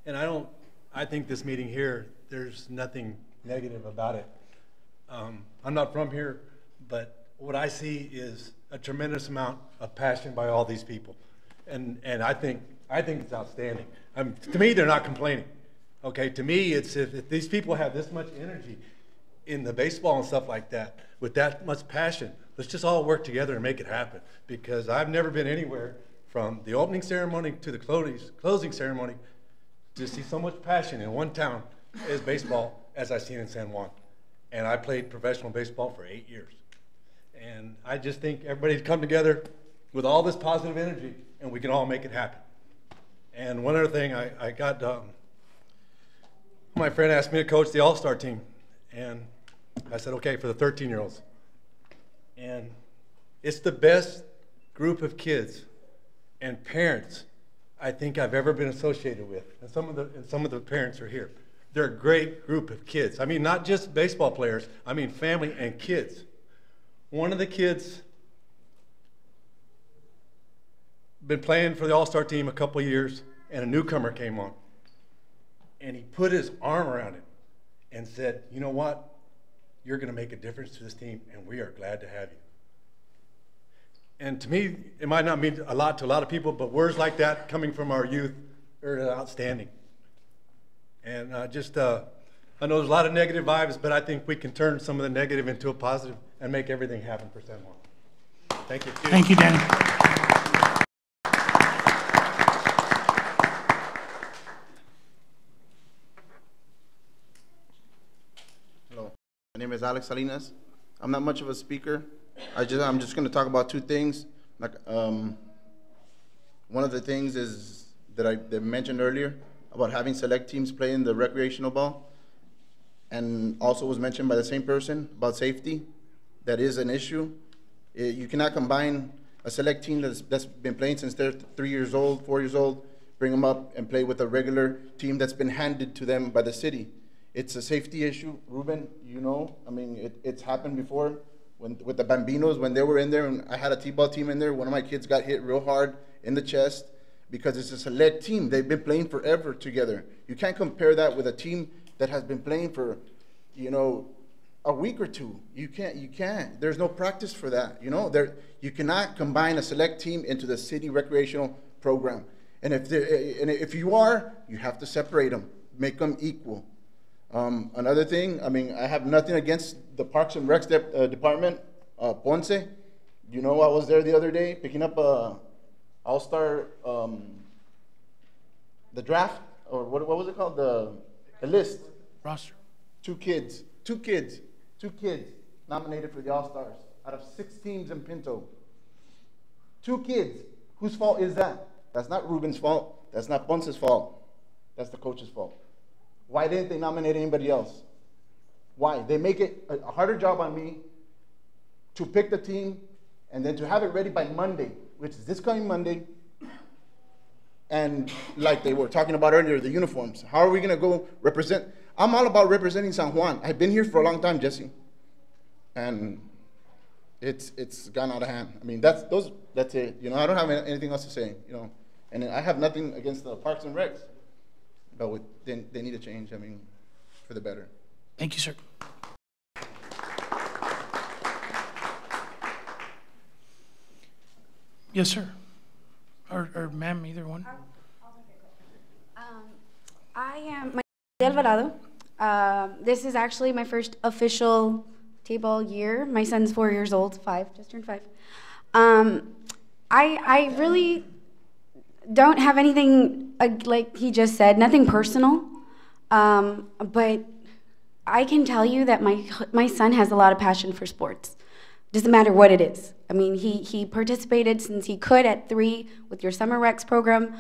And I think this meeting here, there's nothing negative about it. I'm not from here, but what I see is a tremendous amount of passion by all these people. And I think it's outstanding. To me, they're not complaining. Okay, to me, it's if these people have this much energy, in the baseball and stuff like that with that much passion. Let's just all work together and make it happen, because I've never been anywhere from the opening ceremony to the closing ceremony to see so much passion in one town as baseball as I've seen in San Juan. And I played professional baseball for 8 years. And I just think everybody's come together with all this positive energy, and we can all make it happen. And one other thing, I got, my friend asked me to coach the All-Star team. And I said, okay, for the 13-year-olds. And it's the best group of kids and parents I think I've ever been associated with. And some of the parents are here. They're a great group of kids. I mean, not just baseball players, I mean family and kids. One of the kids been playing for the All-Star team a couple of years, and a newcomer came on. And he put his arm around him and said, you know what? You're going to make a difference to this team, and we are glad to have you. And to me, it might not mean a lot to a lot of people, but words like that coming from our youth are outstanding. And I know there's a lot of negative vibes, but I think we can turn some of the negative into a positive and make everything happen for San Juan. Thank you. Thank you, Danny. Hello, my name is Alex Salinas. I'm not much of a speaker. I'm just going to talk about two things. Like, one of the things is that I mentioned earlier about having select teams play in the recreational ball, and also was mentioned by the same person about safety. That is an issue. You cannot combine a select team that's been playing since they're 3 years old, 4 years old, bring them up and play with a regular team that's been handed to them by the city. It's a safety issue. Ruben, you know, I mean, it's happened before with the Bambinos when they were in there, and I had a t-ball team in there. One of my kids got hit real hard in the chest because it's a select team. They've been playing forever together. You can't compare that with a team that has been playing for, you know, a week or two. You can't. There's no practice for that. You know, you cannot combine a select team into the city recreational program. And if you are, you have to separate them, make them equal. Another thing, I mean, I have nothing against the Parks and Recs department, Ponce. You know, I was there the other day picking up All-Star, the draft, or what was it called? The list. Roster. Two kids nominated for the All-Stars out of 6 teams in Pinto. 2 kids. Whose fault is that? That's not Ruben's fault. That's not Ponce's fault. That's the coach's fault. Why didn't they nominate anybody else? Why? They make it a harder job on me to pick the team and then to have it ready by Monday, which is this coming Monday. And like they were talking about earlier, the uniforms. How are we going to go represent? I'm all about representing San Juan. I've been here for a long time, Jesse. And it's gone out of hand. I mean, that's it. You know, I don't have anything else to say, you know. And I have nothing against the Parks and Recs. But they need to change, I mean, for the better. Thank you, sir. Yes, sir. Or ma'am, either one. I am my name is Alvarado. This is actually my first official T-ball year. My son's 4 years old, 5, just turned 5. I really don't have anything, like he just said, nothing personal, but I can tell you that my son has a lot of passion for sports. Doesn't matter what it is. I mean, he participated since he could at 3 with your Summer Recs program.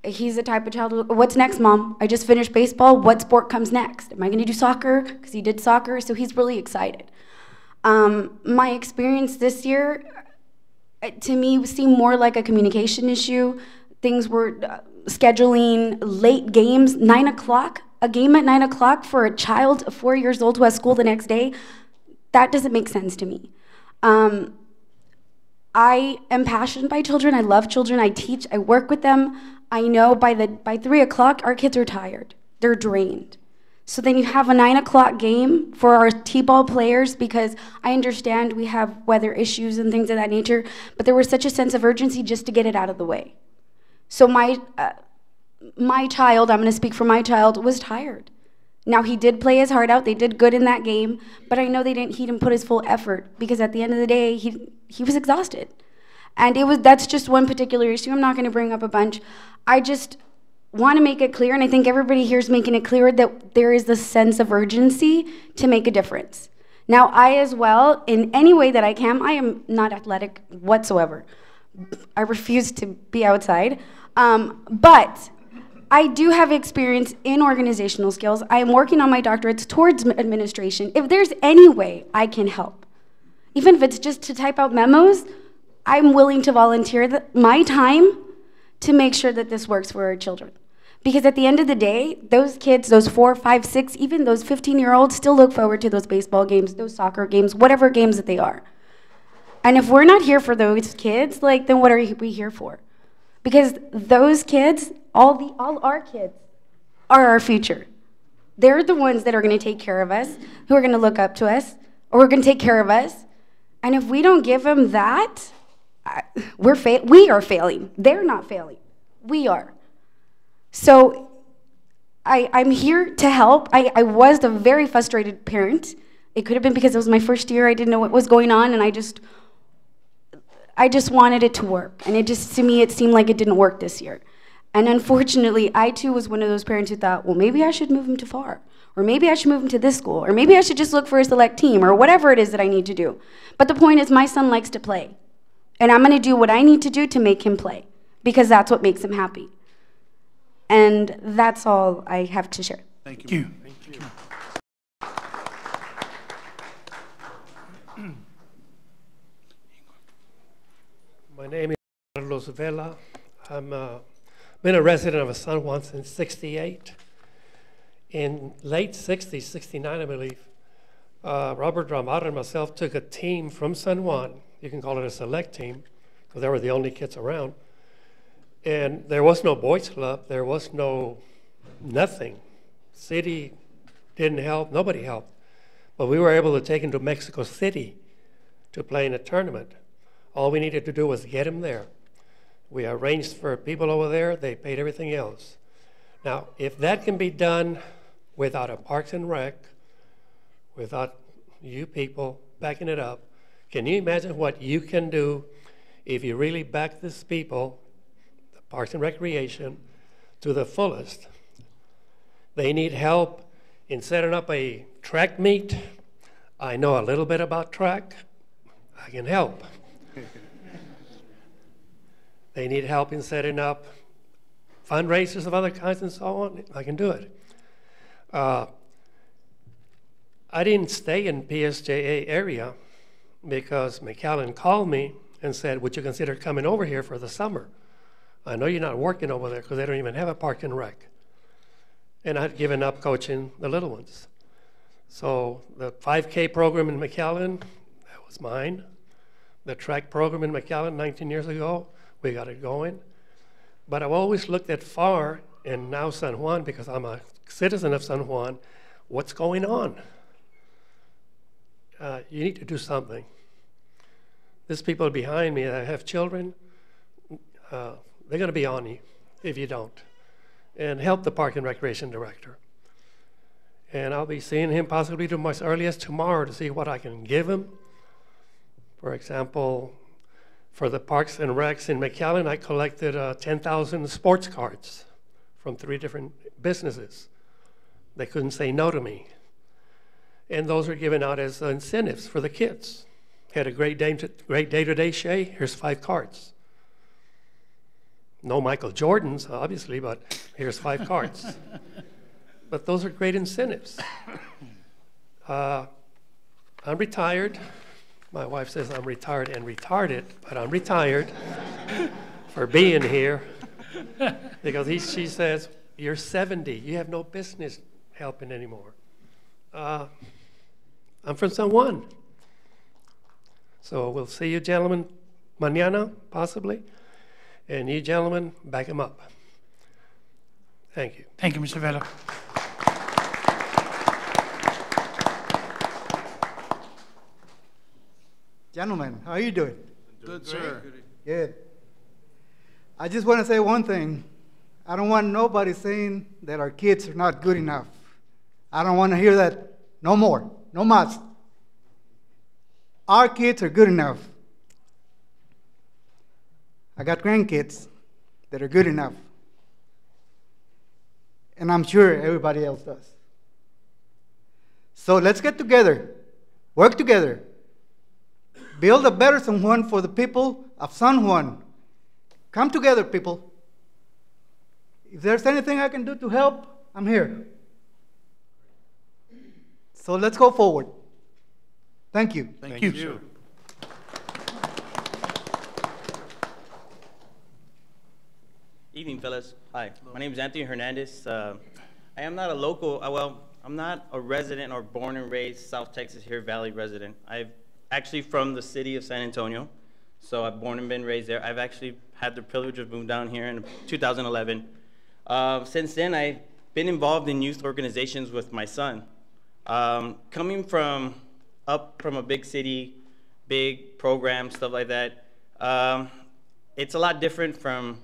He's the type of child, what's next, Mom? I just finished baseball. What sport comes next? Am I going to do soccer? Because he did soccer, so he's really excited. My experience this year, to me, seemed more like a communication issue. Things were scheduling late games, 9 o'clock, a game at 9 o'clock for a child of 4 years old who has school the next day. That doesn't make sense to me. I am passionate by children. I love children. I teach. I work with them. I know by 3 o'clock, our kids are tired. They're drained. So then you have a 9 o'clock game for our T-ball players, because I understand we have weather issues and things of that nature, but there was such a sense of urgency just to get it out of the way. So my child, I'm going to speak for my child, was tired. Now, he did play his heart out. They did good in that game, but I know he didn't put his full effort because at the end of the day, he was exhausted. And that's just one particular issue. I'm not going to bring up a bunch. I just want to make it clear, and I think everybody here is making it clear, that there is a sense of urgency to make a difference. Now, I as well, in any way that I can, I am not athletic whatsoever. I refuse to be outside. But I do have experience in organizational skills. I am working on my doctorates towards administration. If there's any way I can help, even if it's just to type out memos, I'm willing to volunteer my time to make sure that this works for our children. Because at the end of the day, those kids, those 4, 5, 6, even those 15-year-olds still look forward to those baseball games, those soccer games, whatever games that they are. And if we're not here for those kids, then what are we here for? Because those kids, all our kids, are our future. They're the ones that are going to take care of us, who are going to look up to us, or who are going to take care of us. And if we don't give them that, we are failing. They're not failing. We are. So I'm here to help. I was a very frustrated parent. It could have been because it was my first year. I didn't know what was going on, and I just wanted it to work. And to me, it seemed like it didn't work this year. And unfortunately, I too was one of those parents who thought, well, maybe I should move him to FAR, or maybe I should move him to this school, or maybe I should just look for a select team, or whatever it is that I need to do. But the point is, my son likes to play. And I'm going to do what I need to do to make him play, because that's what makes him happy. And that's all I have to share. Thank you. Thank you. My name is Carlos Vela. I'm been a resident of San Juan since '68. In late '60s, '69, I believe, Robert Ramada and myself took a team from San Juan. You can call it a select team, because they were the only kids around. And there was no boys club. There was nothing. City didn't help. Nobody helped. But we were able to take him to Mexico City to play in a tournament. All we needed to do was get him there. We arranged for people over there. They paid everything else. Now, if that can be done without a Parks and Rec, without you people backing it up, can you imagine what you can do if you really back these people, the Parks and Recreation, to the fullest? They need help in setting up a track meet. I know a little bit about track. I can help. They need help in setting up fundraisers of other kinds and so on. I can do it. I didn't stay in PSJA area because McAllen called me and said, would you consider coming over here for the summer? I know you're not working over there because they don't even have a Park and Rec. And I'd given up coaching the little ones. So the 5K program in McAllen, that was mine. The track program in McAllen 19 years ago, we got it going. But I've always looked at FAR and now San Juan, because I'm a citizen of San Juan, what's going on? You need to do something. These people behind me that have children, they're going to be on you if you don't. And help the Park and Recreation Director. And I'll be seeing him possibly as early as tomorrow to see what I can give him. For example, for the Parks and Recs in McAllen, I collected 10,000 sports cards from 3 different businesses. They couldn't say no to me. And those were given out as incentives for the kids. Had a great day today, Shay, here's 5 cards. No Michael Jordans, obviously, but here's 5 cards. But those are great incentives. I'm retired. My wife says I'm retired and retarded, but I'm retired for being here because she says, you're 70, you have no business helping anymore. I'm from San Juan. So we'll see you gentlemen mañana, possibly. And you gentlemen, back him up. Thank you. Thank you, Mr. Vela. Gentlemen, how are you doing? Good, sir. Good. I just want to say one thing. I don't want nobody saying that our kids are not good enough. I don't want to hear that no more. No más. Our kids are good enough. I got grandkids that are good enough. And I'm sure everybody else does. So let's get together, work together, build a better San Juan for the people of San Juan. Come together, people. If there's anything I can do to help, I'm here. So let's go forward. Thank you. Thank you. Evening, fellas. Hi, my name is Anthony Hernandez. I am not a local, I'm not a resident or born and raised South Texas here Valley resident. I'm actually from the city of San Antonio, so I've born and been raised there. I've actually had the privilege of moving down here in 2011. Since then, I've been involved in youth organizations with my son. Coming from up from a big city, big program, stuff like that, it's a lot different from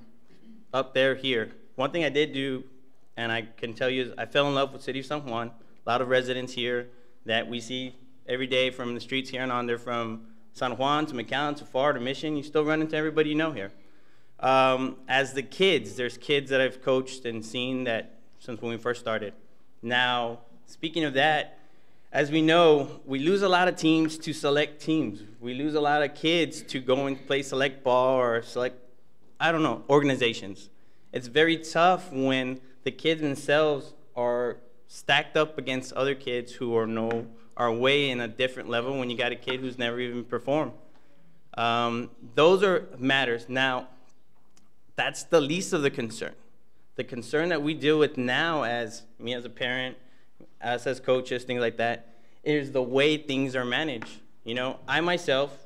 up there here. One thing I did do, and I can tell you, is I fell in love with City of San Juan. A lot of residents here that we see every day from the streets here and on. They're from San Juan to McAllen to FAR to Mission. You still run into everybody you know here. As the kids, there's kids that I've coached and seen that since when we first started. Now, speaking of that, as we know, we lose a lot of teams to select teams. We lose a lot of kids to go and play select ball or select, I don't know, organizations. It's very tough when the kids themselves are stacked up against other kids who are way in a different level when you got a kid who's never even performed. Those are matters. Now, that's the least of the concern. The concern that we deal with now, as me as a parent, us as coaches, things like that, is the way things are managed. You know, I myself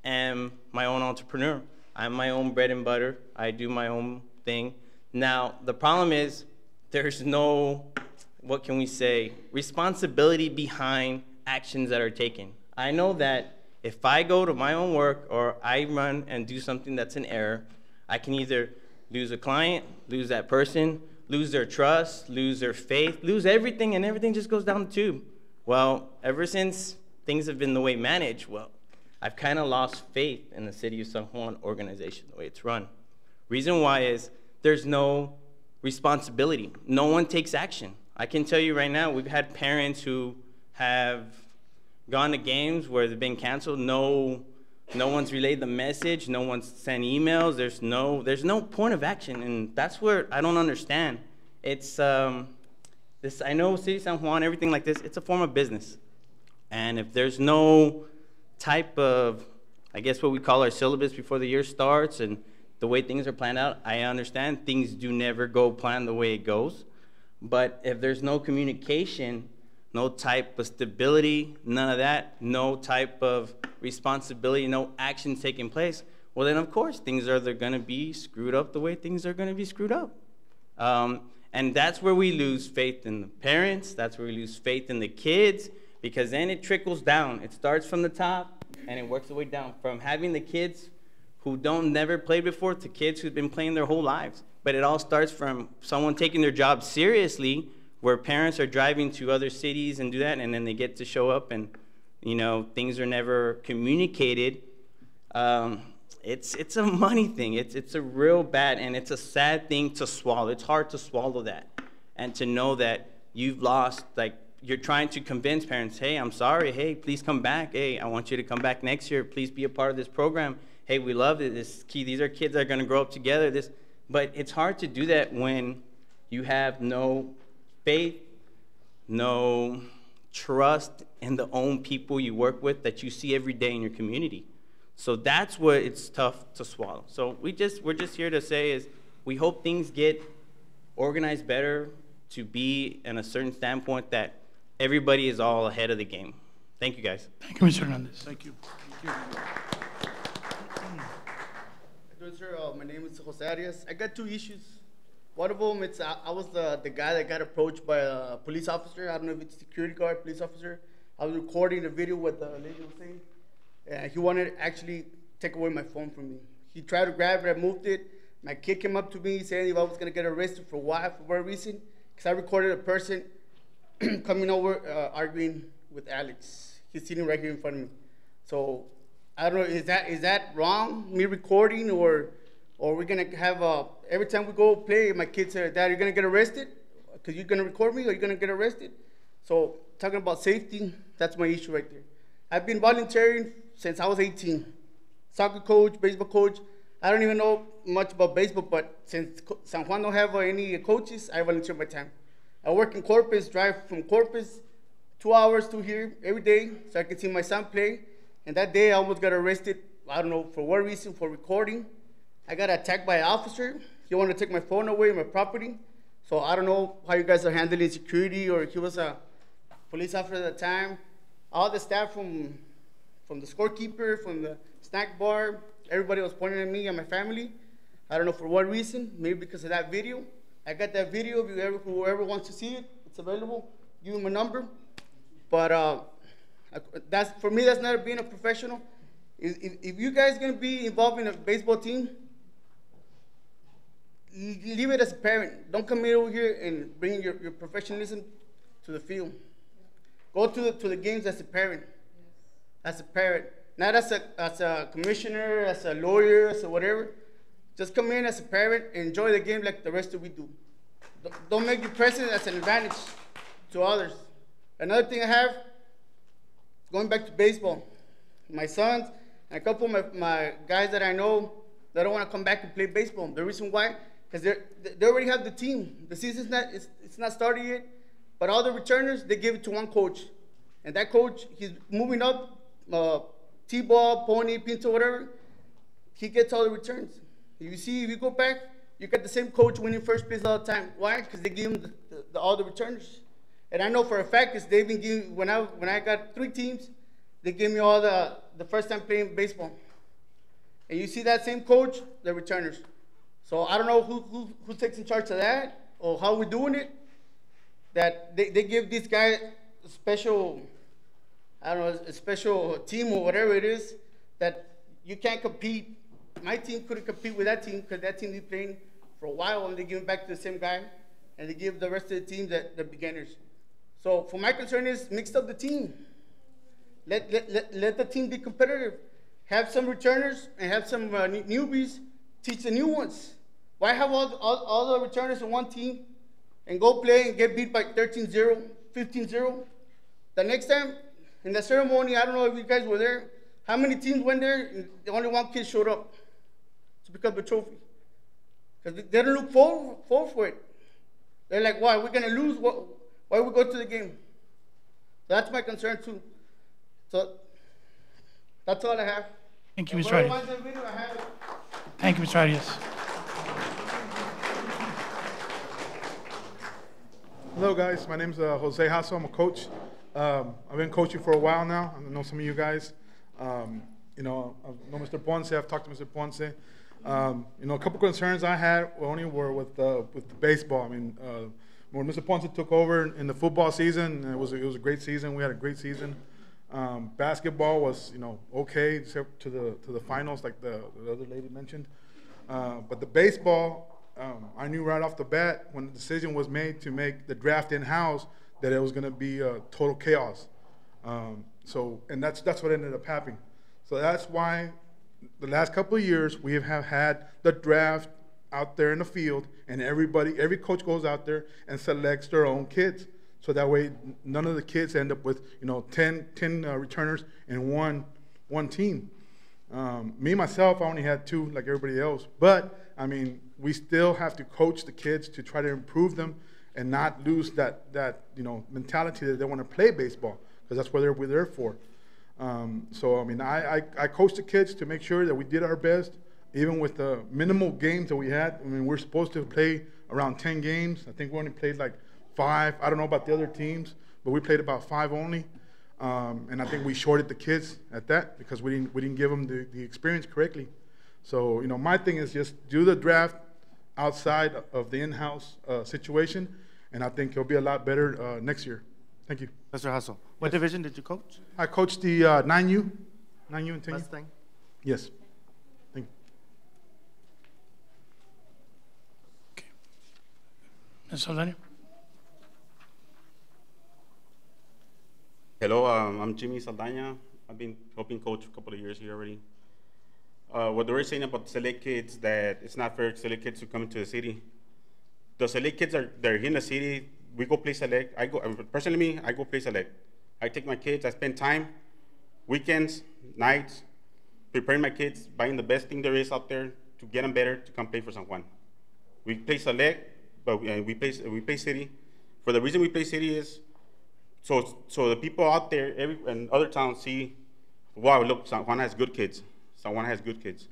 am my own entrepreneur. I'm my own bread and butter. I do my own thing. Now, the problem is there's no, what can we say, responsibility behind actions that are taken. I know that if I go to my own work or I run and do something that's an error, I can either lose a client, lose that person, lose their trust, lose their faith, lose everything, and everything just goes down the tube. Well, ever since things have been the way managed, well, I've kind of lost faith in the City of San Juan organization, the way it's run. Reason why is there's no responsibility. No one takes action. I can tell you right now, we've had parents who have gone to games where they've been canceled. No one's relayed the message. No one's sent emails. There's no point of action, and that's where I don't understand. It's I know City of San Juan, everything like this, it's a form of business, and if there's no type of, I guess what we call our syllabus before the year starts, and the way things are planned out, I understand things do never go planned the way it goes, but if there's no communication, no type of stability, none of that, no type of responsibility, no action taking place, well then of course things are going to be screwed up the way things are going to be screwed up. And that's where we lose faith in the parents, that's where we lose faith in the kids, because then it trickles down. It starts from the top and it works the way down, from having the kids who never played before to kids who've been playing their whole lives. But it all starts from someone taking their job seriously, where parents are driving to other cities and do that, and then they get to show up and, you know, things are never communicated. It's a money thing. It's a real bad, and it's a sad thing to swallow. It's hard to swallow that, and to know that you've lost, like, you're trying to convince parents, hey, I'm sorry, hey, please come back. Hey, I want you to come back next year. Please be a part of this program. Hey, we love it. These are kids that are going to grow up together. But it's hard to do that when you have no faith, no trust in the own people you work with that you see every day in your community. So that's what it's tough to swallow. So we're just here to say is we hope things get organized better to be in a certain standpoint that everybody is all ahead of the game. Thank you, guys. Thank you, Mr. Hernandez. Thank you. Sir, my name is Jose Arias. I got two issues. One of them, I was the guy that got approached by a police officer. I don't know if it's a security guard, police officer. I was recording the video what the lady was saying. And he wanted to actually take away my phone from me. He tried to grab it, I moved it. My kid came up to me saying if I was going to get arrested for what, for what reason. Because I recorded a person coming over, arguing with Alex. He's sitting right here in front of me. So I don't know, is that wrong, me recording, or we're gonna have every time we go play, my kids say, Dad, you're gonna get arrested? Because you're gonna record me, or you're gonna get arrested? So talking about safety, that's my issue right there. I've been volunteering since I was 18. Soccer coach, baseball coach. I don't even know much about baseball, but since San Juan don't have any coaches, I volunteer my time. I work in Corpus, drive from Corpus 2 hours to here every day so I can see my son play. And that day I almost got arrested, I don't know for what reason, for recording. I got attacked by an officer. He wanted to take my phone away, my property. So I don't know how you guys are handling security, or he was a police officer at the time. All the staff from the scorekeeper, from the snack bar, everybody was pointing at me and my family. I don't know for what reason, maybe because of that video. I got that video, whoever wants to see it, it's available. Give me my number. But for me, that's not being a professional. If you guys gonna be involved in a baseball team, leave it as a parent. Don't come in over here and bring your professionalism to the field. Go to the games as a parent. As a parent. Not as a commissioner, as a lawyer, as a whatever. Just come in as a parent and enjoy the game like the rest of we do. Don't make your presence as an advantage to others. Another thing I have, going back to baseball, my sons and a couple of my guys that I know, they don't want to come back and play baseball. The reason why, because they already have the team. The season's not started yet, but all the returners, they give it to one coach. And that coach, he's moving up, T-ball, pony, pinto, whatever, he gets all the returns. If you go back, you got the same coach winning first place all the time. Why? Because they give him all the returners. And I know for a fact, because they've been giving, when I got 3 teams, they gave me all the first time playing baseball. And you see that same coach, the returners. So I don't know who takes in charge of that, or how we're doing it, that they give this guy a special, I don't know, a special team or whatever it is, that you can't compete. My team couldn't compete with that team because that team is playing for a while, and they give it back to the same guy, and they give the rest of the team the beginners. So for my concern is mix up the team. Let the team be competitive. Have some returners and have some newbies teach the new ones. Why have all the returners in one team and go play and get beat by 13-0, 15-0? The next time in the ceremony, I don't know if you guys were there, how many teams went there and only one kid showed up to pick up the trophy? Because they don't look forward for it. They're like, why? We're going to lose? Why we go to the game? That's my concern too. So that's all I have. Thank you, Mr. Arias. Thank you, Mr. Arias. Hello, guys. My name is Jose Hasso. I'm a coach. I've been coaching for a while now. I know some of you guys. I know Mr. Ponce. I've talked to Mr. Ponce. A couple concerns I had were with the baseball. I mean, when Mr. Ponce took over in the football season, it was a great season. We had a great season. Basketball was, okay, except to the finals, like the other lady mentioned. But the baseball, I knew right off the bat when the decision was made to make the draft in-house that it was going to be total chaos. And that's what ended up happening. So that's why the last couple of years we have had the draft out there in the field, and every coach goes out there and selects their own kids. So that way, none of the kids end up with 10 returners in one team. Me myself, I only had 2, like everybody else. But I mean, we still have to coach the kids to try to improve them and not lose that mentality that they want to play baseball, because that's what we're there for. So I mean, I coached the kids to make sure that we did our best, even with the minimal games that we had. I mean, we're supposed to play around 10 games. I think we only played like 5. I don't know about the other teams, but we played about 5 only. And I think we shorted the kids at that because we didn't give them the experience correctly. So my thing is just do the draft outside of the in-house situation, and I think it'll be a lot better next year. Thank you. Mr. Hassel, what division did you coach? I coached the 9U and 10U. Mustang? Yes. Thank you. Ms. Soldani? Hello, I'm Jimmy Saldana. I've been helping coach a couple of years here already. What they were saying about select kids, that it's not fair for select kids to come into the city. The select kids they're here in the city. We go play select. I go play select. I take my kids. I spend time, weekends, nights, preparing my kids, buying the best thing there is out there to get them better to come play for San Juan. We play select, but we play city. For the reason we play city is so the people out there and other towns see, wow, look, San Juan has good kids. San Juan has good kids.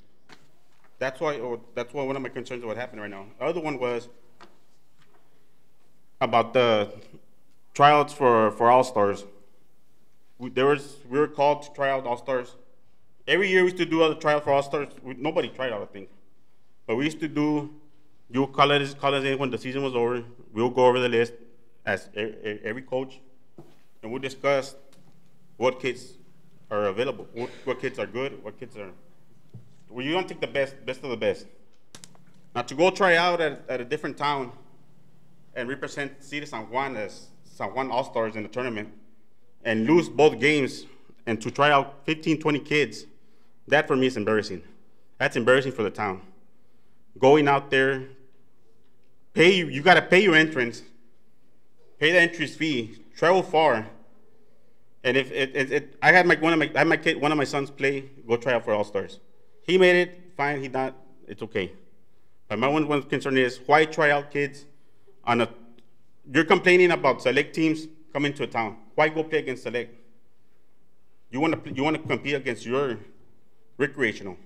That's why one of my concerns of what happened right now. The other one was about the tryouts for All-Stars. We were called to try out All-Stars. Every year we used to do a tryout for All-Stars. Nobody tried out, I think. But we used to you call us in when the season was over. We'll go over the list as every coach, and we'll discuss what kids are available, what kids are good, what kids are. Well, you don't take the best of the best. Now to go try out at a different town and represent City San Juan as San Juan All-Stars in the tournament and lose both games and to try out 15, 20 kids, that for me is embarrassing. That's embarrassing for the town. Going out there, you gotta pay your entrance, pay the entrance fee, travel far, and I had one of my sons go try out for All-Stars. He made it, fine, he not, it's okay. But my one concern is, why try out kids you're complaining about select teams coming to a town. Why go play against select? You want to compete against your recreational.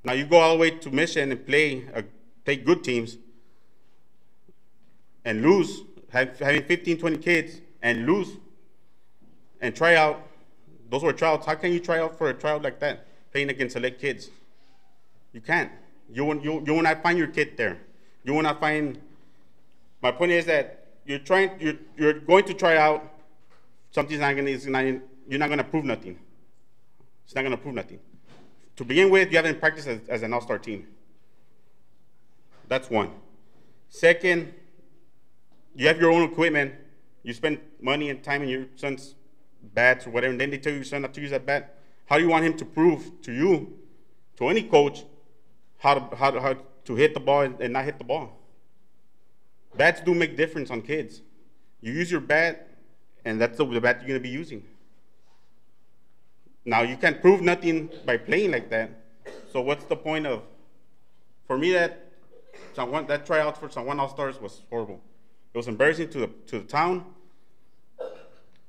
Now you go all the way to Mission and play good teams and lose, having 15, 20 kids and lose and try out. Those were tryouts. How can you try out for a tryout like that, playing against select kids? You can't. You will not find your kid there. You will not find. My point is that you're going to try out. Something's not going. You're not going to prove nothing. It's not going to prove nothing. To begin with, you haven't practiced as an all-star team. That's one. Second, you have your own equipment. You spend money and time in your son's bats or whatever, and then they tell your son not to use that bat. How do you want him to prove to you, to any coach, how to hit the ball and not hit the ball? Bats do make difference on kids. You use your bat, and that's the bat you're going to be using. Now, you can't prove nothing by playing like that. So what's the point of, for me, that tryout for San Juan All-Stars was horrible. It was embarrassing to the town,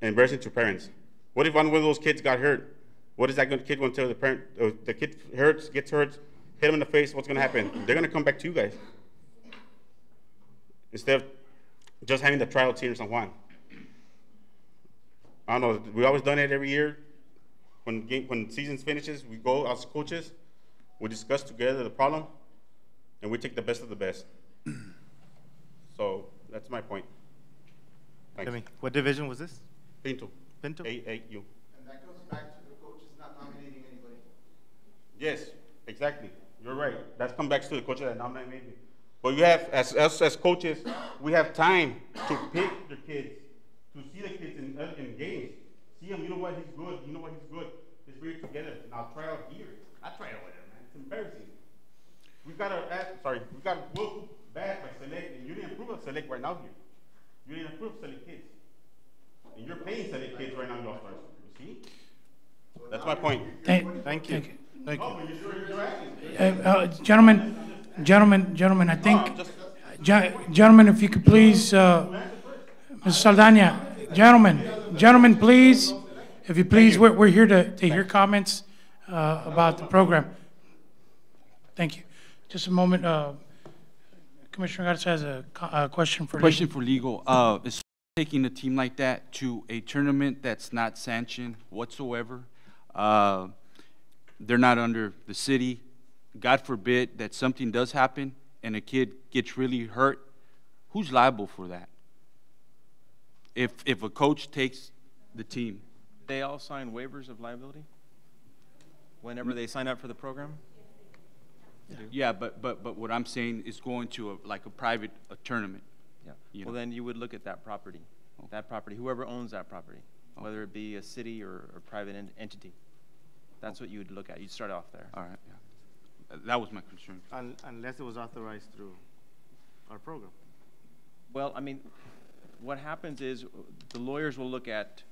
and embarrassing to parents. What if one of those kids got hurt? What is that kid going to tell the parent? The kid gets hurt, hit him in the face, what's going to happen? They're going to come back to you guys. Instead of just having the tryouts here in San Juan. I don't know, we always done it every year. When season finishes, we go as coaches, we discuss together the problem, and we take the best of the best. So that's my point. Thanks. Jimmy, what division was this? Pinto. Pinto? AU. And that goes back to the coaches not nominating anybody. Yes, exactly. You're right. That comes back to the coaches that nominate me. But you have, as coaches, we have time to pick the kids, to see the kids in games. See him, you know what, he's good, you know what, he's good. Let's bring it together, and I'll try out here. I try out with him, man. It's embarrassing. We got a work bad by select, and you didn't approve of select right now here. You didn't approve of select kids. And you're paying select kids right now in All-Stars. You see? That's my point. Thank you. Thank you. Gentlemen, I think, gentlemen, if you could please, Ms. Saldana, gentlemen, please, if you please, we're here to hear comments about the program. Thank you. Just a moment. Commissioner Garza has a question for legal. Is taking a team like that to a tournament that's not sanctioned whatsoever. They're not under the city. God forbid that something does happen and a kid gets really hurt. Who's liable for that? If a coach takes the team. They all sign waivers of liability whenever they sign up for the program? Yeah, but what I'm saying is going to a private tournament. Yeah. Well, then you would look at that property. that property, whoever owns that property, whether it be a city or a private entity. That's what you would look at. You'd start off there. All right, yeah. That was my concern. Unless it was authorized through our program. Well, I mean, what happens is the lawyers will look at,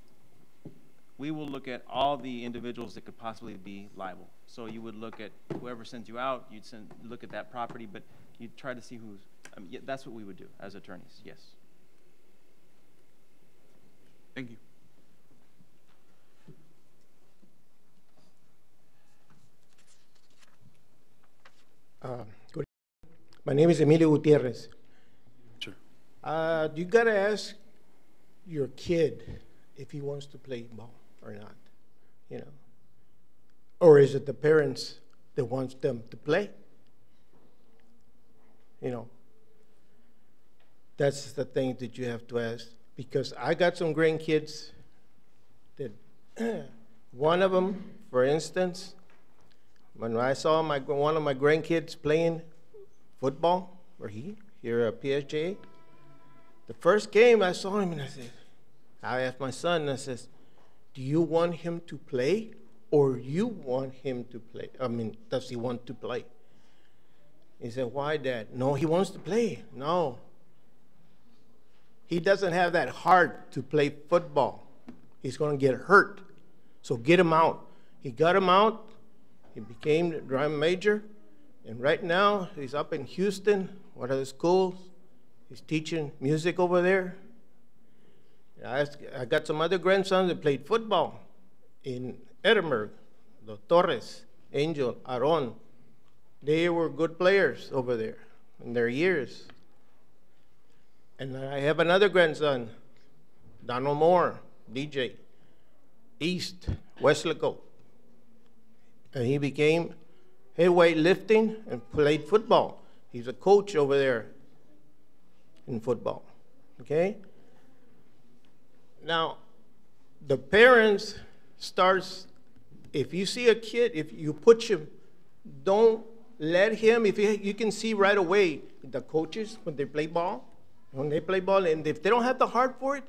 we will look at all the individuals that could possibly be liable. So you would look at whoever sends you out, you'd look at that property, but you'd try to see who's, I mean, yeah, that's what we would do as attorneys, yes. Thank you. Good. My name is Emilio Gutierrez. Sure. You gotta ask your kid if he wants to play ball or not, you know, or is it the parents that wants them to play? You know, that's the thing that you have to ask, because I got some grandkids that one of them, for instance, when I saw one of my grandkids playing football, or here at PSJ, the first game I saw him and I asked my son, I says, do you want him to play or you want him to play? I mean, does he want to play? He said, why, Dad? No, he wants to play. No. He doesn't have that heart to play football. He's going to get hurt. So get him out. He got him out. He became the drum major, and right now he's up in Houston, one of the schools. He's teaching music over there. I got some other grandsons that played football in Edinburgh, the Torres, Angel, Aron. They were good players over there in their years. And I have another grandson, Donald Moore, DJ, East, Weslaco. And he became heavyweight lifting and played football. He's a coach over there in football, okay? Now, the parents starts, if you see a kid, if you push him, don't let him, you can see right away, the coaches, when they play ball, and if they don't have the heart for it,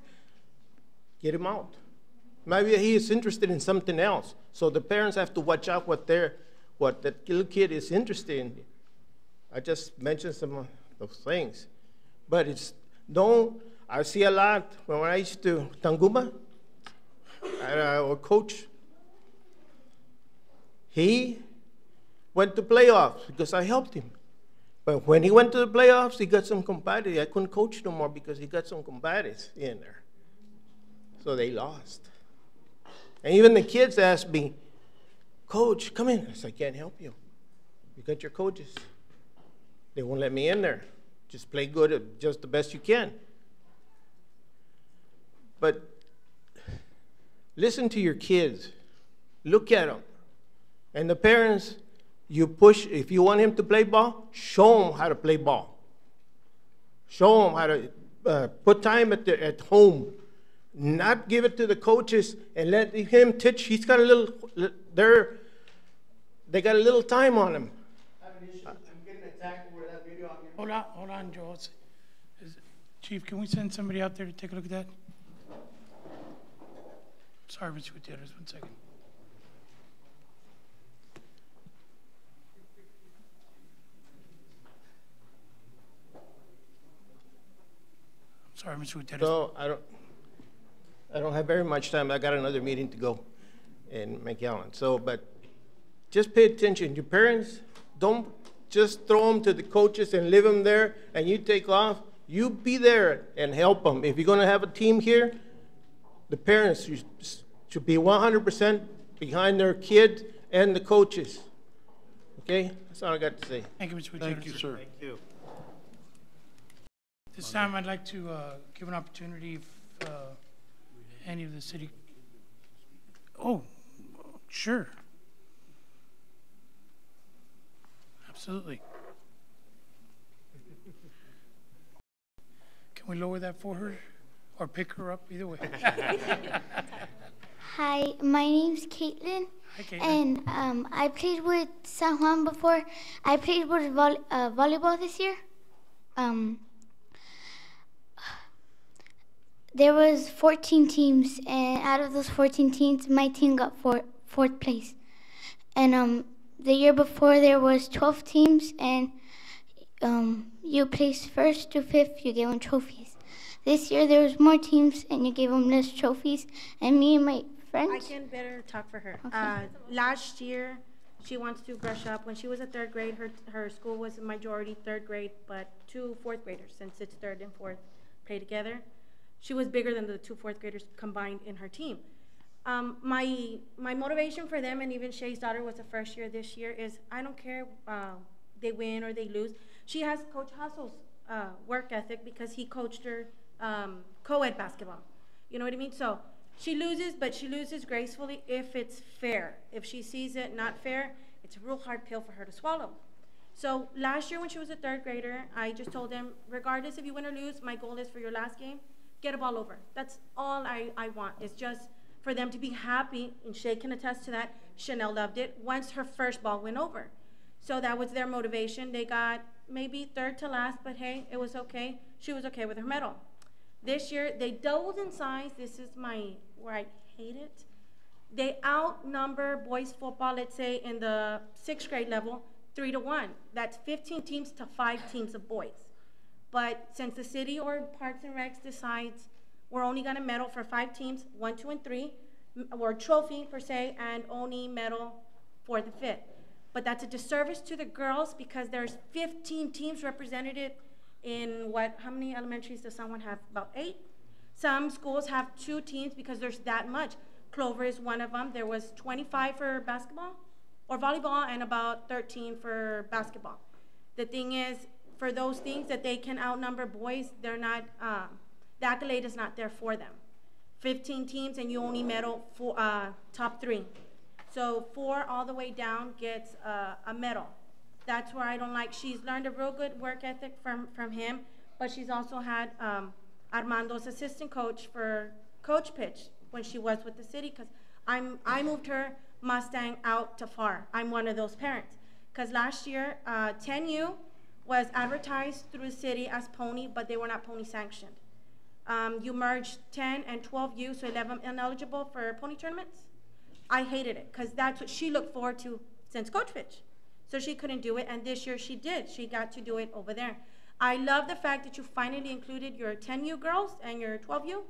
get him out. Maybe he is interested in something else. So the parents have to watch out what that little kid is interested in. I just mentioned some of those things. But I see a lot, when I used to Tanguma, or coach, he went to playoffs because I helped him. But when he went to the playoffs, he got some compadres. I couldn't coach no more because he got some compadres in there. So they lost. And even the kids asked me, Coach, come in. I said, I can't help you. You got your coaches. They won't let me in there. Just play good, just the best you can. But listen to your kids. Look at them. And the parents, you push, if you want him to play ball, show him how to play ball. Show him how to put time at home. Not give it to the coaches and let him teach. He's got a little, they got a little time on him. I have an issue. I'm getting attacked over that video. Hold on, Joel. Chief, can we send somebody out there to take a look at that? Sorry, Mr. Gutierrez, 1 second. Sorry, Mr. Gutierrez. So I don't have very much time. I got another meeting to go in McAllen. So, but just pay attention. Your parents, don't just throw them to the coaches and leave them there and you take off. You be there and help them. If you're going to have a team here, the parents should be 100% behind their kids and the coaches. Okay? That's all I got to say. Thank you, Mr. Gutierrez. Thank you, sir. Thank you. This time I'd like to give an opportunity if any of the city... Oh, sure. Absolutely. Can we lower that for her or pick her up, either way? Hi, my name's Caitlin. Hi, Caitlin. And I played with San Juan before. I played with volleyball this year. there was 14 teams, and out of those 14 teams, my team got fourth place. And the year before, there was 12 teams, and you placed first to fifth, you gave them trophies. This year, there was more teams, and you gave them less trophies. And me and my friends... I can better talk for her. Okay. Last year, she wants to brush up. When she was at third grade, her school was a majority third grade, but 2 fourth graders, since it's third and fourth, play together. She was bigger than the 2 fourth graders combined in her team. My motivation for them, and even Shay's daughter was a first year this year, is I don't care they win or they lose. She has Coach Hassel's work ethic because he coached her co-ed basketball. You know what I mean? So she loses, but she loses gracefully if it's fair. If she sees it not fair, it's a real hard pill for her to swallow. So last year when she was a third grader, I just told them, regardless if you win or lose, my goal is for your last game, get a ball over. That's all I want. It's just for them to be happy, and Shay can attest to that. Chanel loved it once her first ball went over. So that was their motivation. They got maybe third to last, but hey, it was okay. She was okay with her medal. This year, they doubled in size. This is where I hate it. They outnumber boys football, let's say in the 6th grade level, 3-1. That's 15 teams to 5 teams of boys. But since the city or Parks and Recs decides we're only gonna medal for 5 teams, 1, 2, and 3, or trophy per se, and only medal 4th and 5th. But that's a disservice to the girls because there's 15 teams represented in how many elementaries does someone have? About 8? Some schools have 2 teams because there's that much. Clover is one of them. There was 25 for basketball or volleyball and about 13 for basketball. The thing is, for those things that they can outnumber boys, they're not, the accolade is not there for them. 15 teams and you only medal for top 3. So 4 all the way down gets a medal. That's where I don't like. She's learned a real good work ethic from him, but she's also had Armando's assistant coach for Coach Pitch when she was with the city, because I moved her Mustang out to FAR. I'm one of those parents. Because last year, 10U was advertised through the city as pony, but they were not pony sanctioned. You merged 10 and 12U, so 11 ineligible for pony tournaments. I hated it, because that's what she looked forward to since Coach Pitch. So she couldn't do it, and this year she did. She got to do it over there. I love the fact that you finally included your 10U girls and your 12U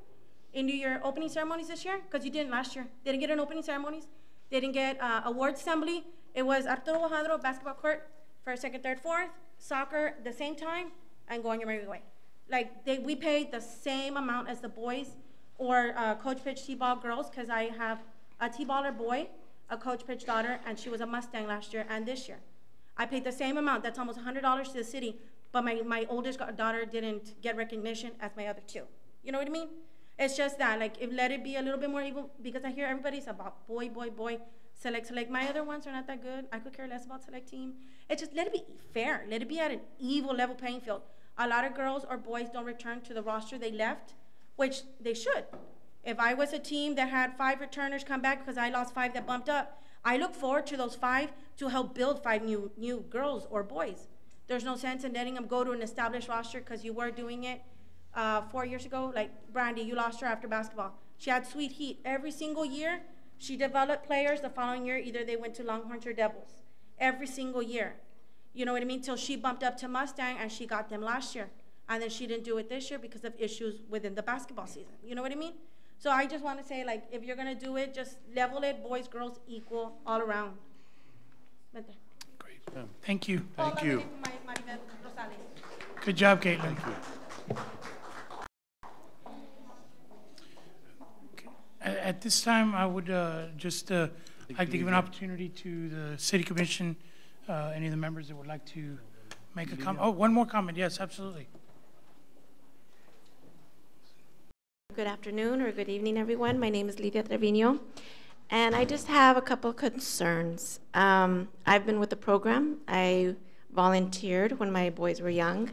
into your opening ceremonies this year, because you didn't last year. They didn't get an opening ceremonies. They didn't get award assembly. It was Arturo Guajardo basketball court, 1st, 2nd, 3rd, 4th, soccer the same time, and go on your merry way. Like, we paid the same amount as the boys or Coach Pitch T-ball girls, because I have a T-baller boy, a Coach Pitch daughter, and she was a Mustang last year and this year. I paid the same amount. That's almost $100 to the city, but my oldest daughter didn't get recognition as my other 2. You know what I mean? It's just that, like, let it be a little bit more evil, because I hear everybody's about boy, select. My other ones are not that good. I could care less about select team. It's just, let it be fair. Let it be at an evil level playing field. A lot of girls or boys don't return to the roster they left, which they should. If I was a team that had 5 returners come back because I lost 5 that bumped up, I look forward to those 5 to help build 5 new girls or boys. There's no sense in letting them go to an established roster because you were doing it 4 years ago. Like Brandy, you lost her after basketball. She had sweet heat. Every single year, she developed players. The following year, either they went to Longhorns or Devils. Every single year. You know what I mean? Till she bumped up to Mustang, and she got them last year. And then she didn't do it this year because of issues within the basketball season. You know what I mean? So I just want to say, like, if you're going to do it, just level it, boys, girls, equal, all around. Great. Thank you. Thank you. Good job, Caitlin. Thank you. At this time, I would just like to give an opportunity to the City Commission, any of the members that would like to make a comment. Oh, one more comment. Yes, absolutely. Good afternoon or good evening, everyone. My name is Lidia Trevino, and I just have a couple of concerns. I've been with the program. I volunteered when my boys were young,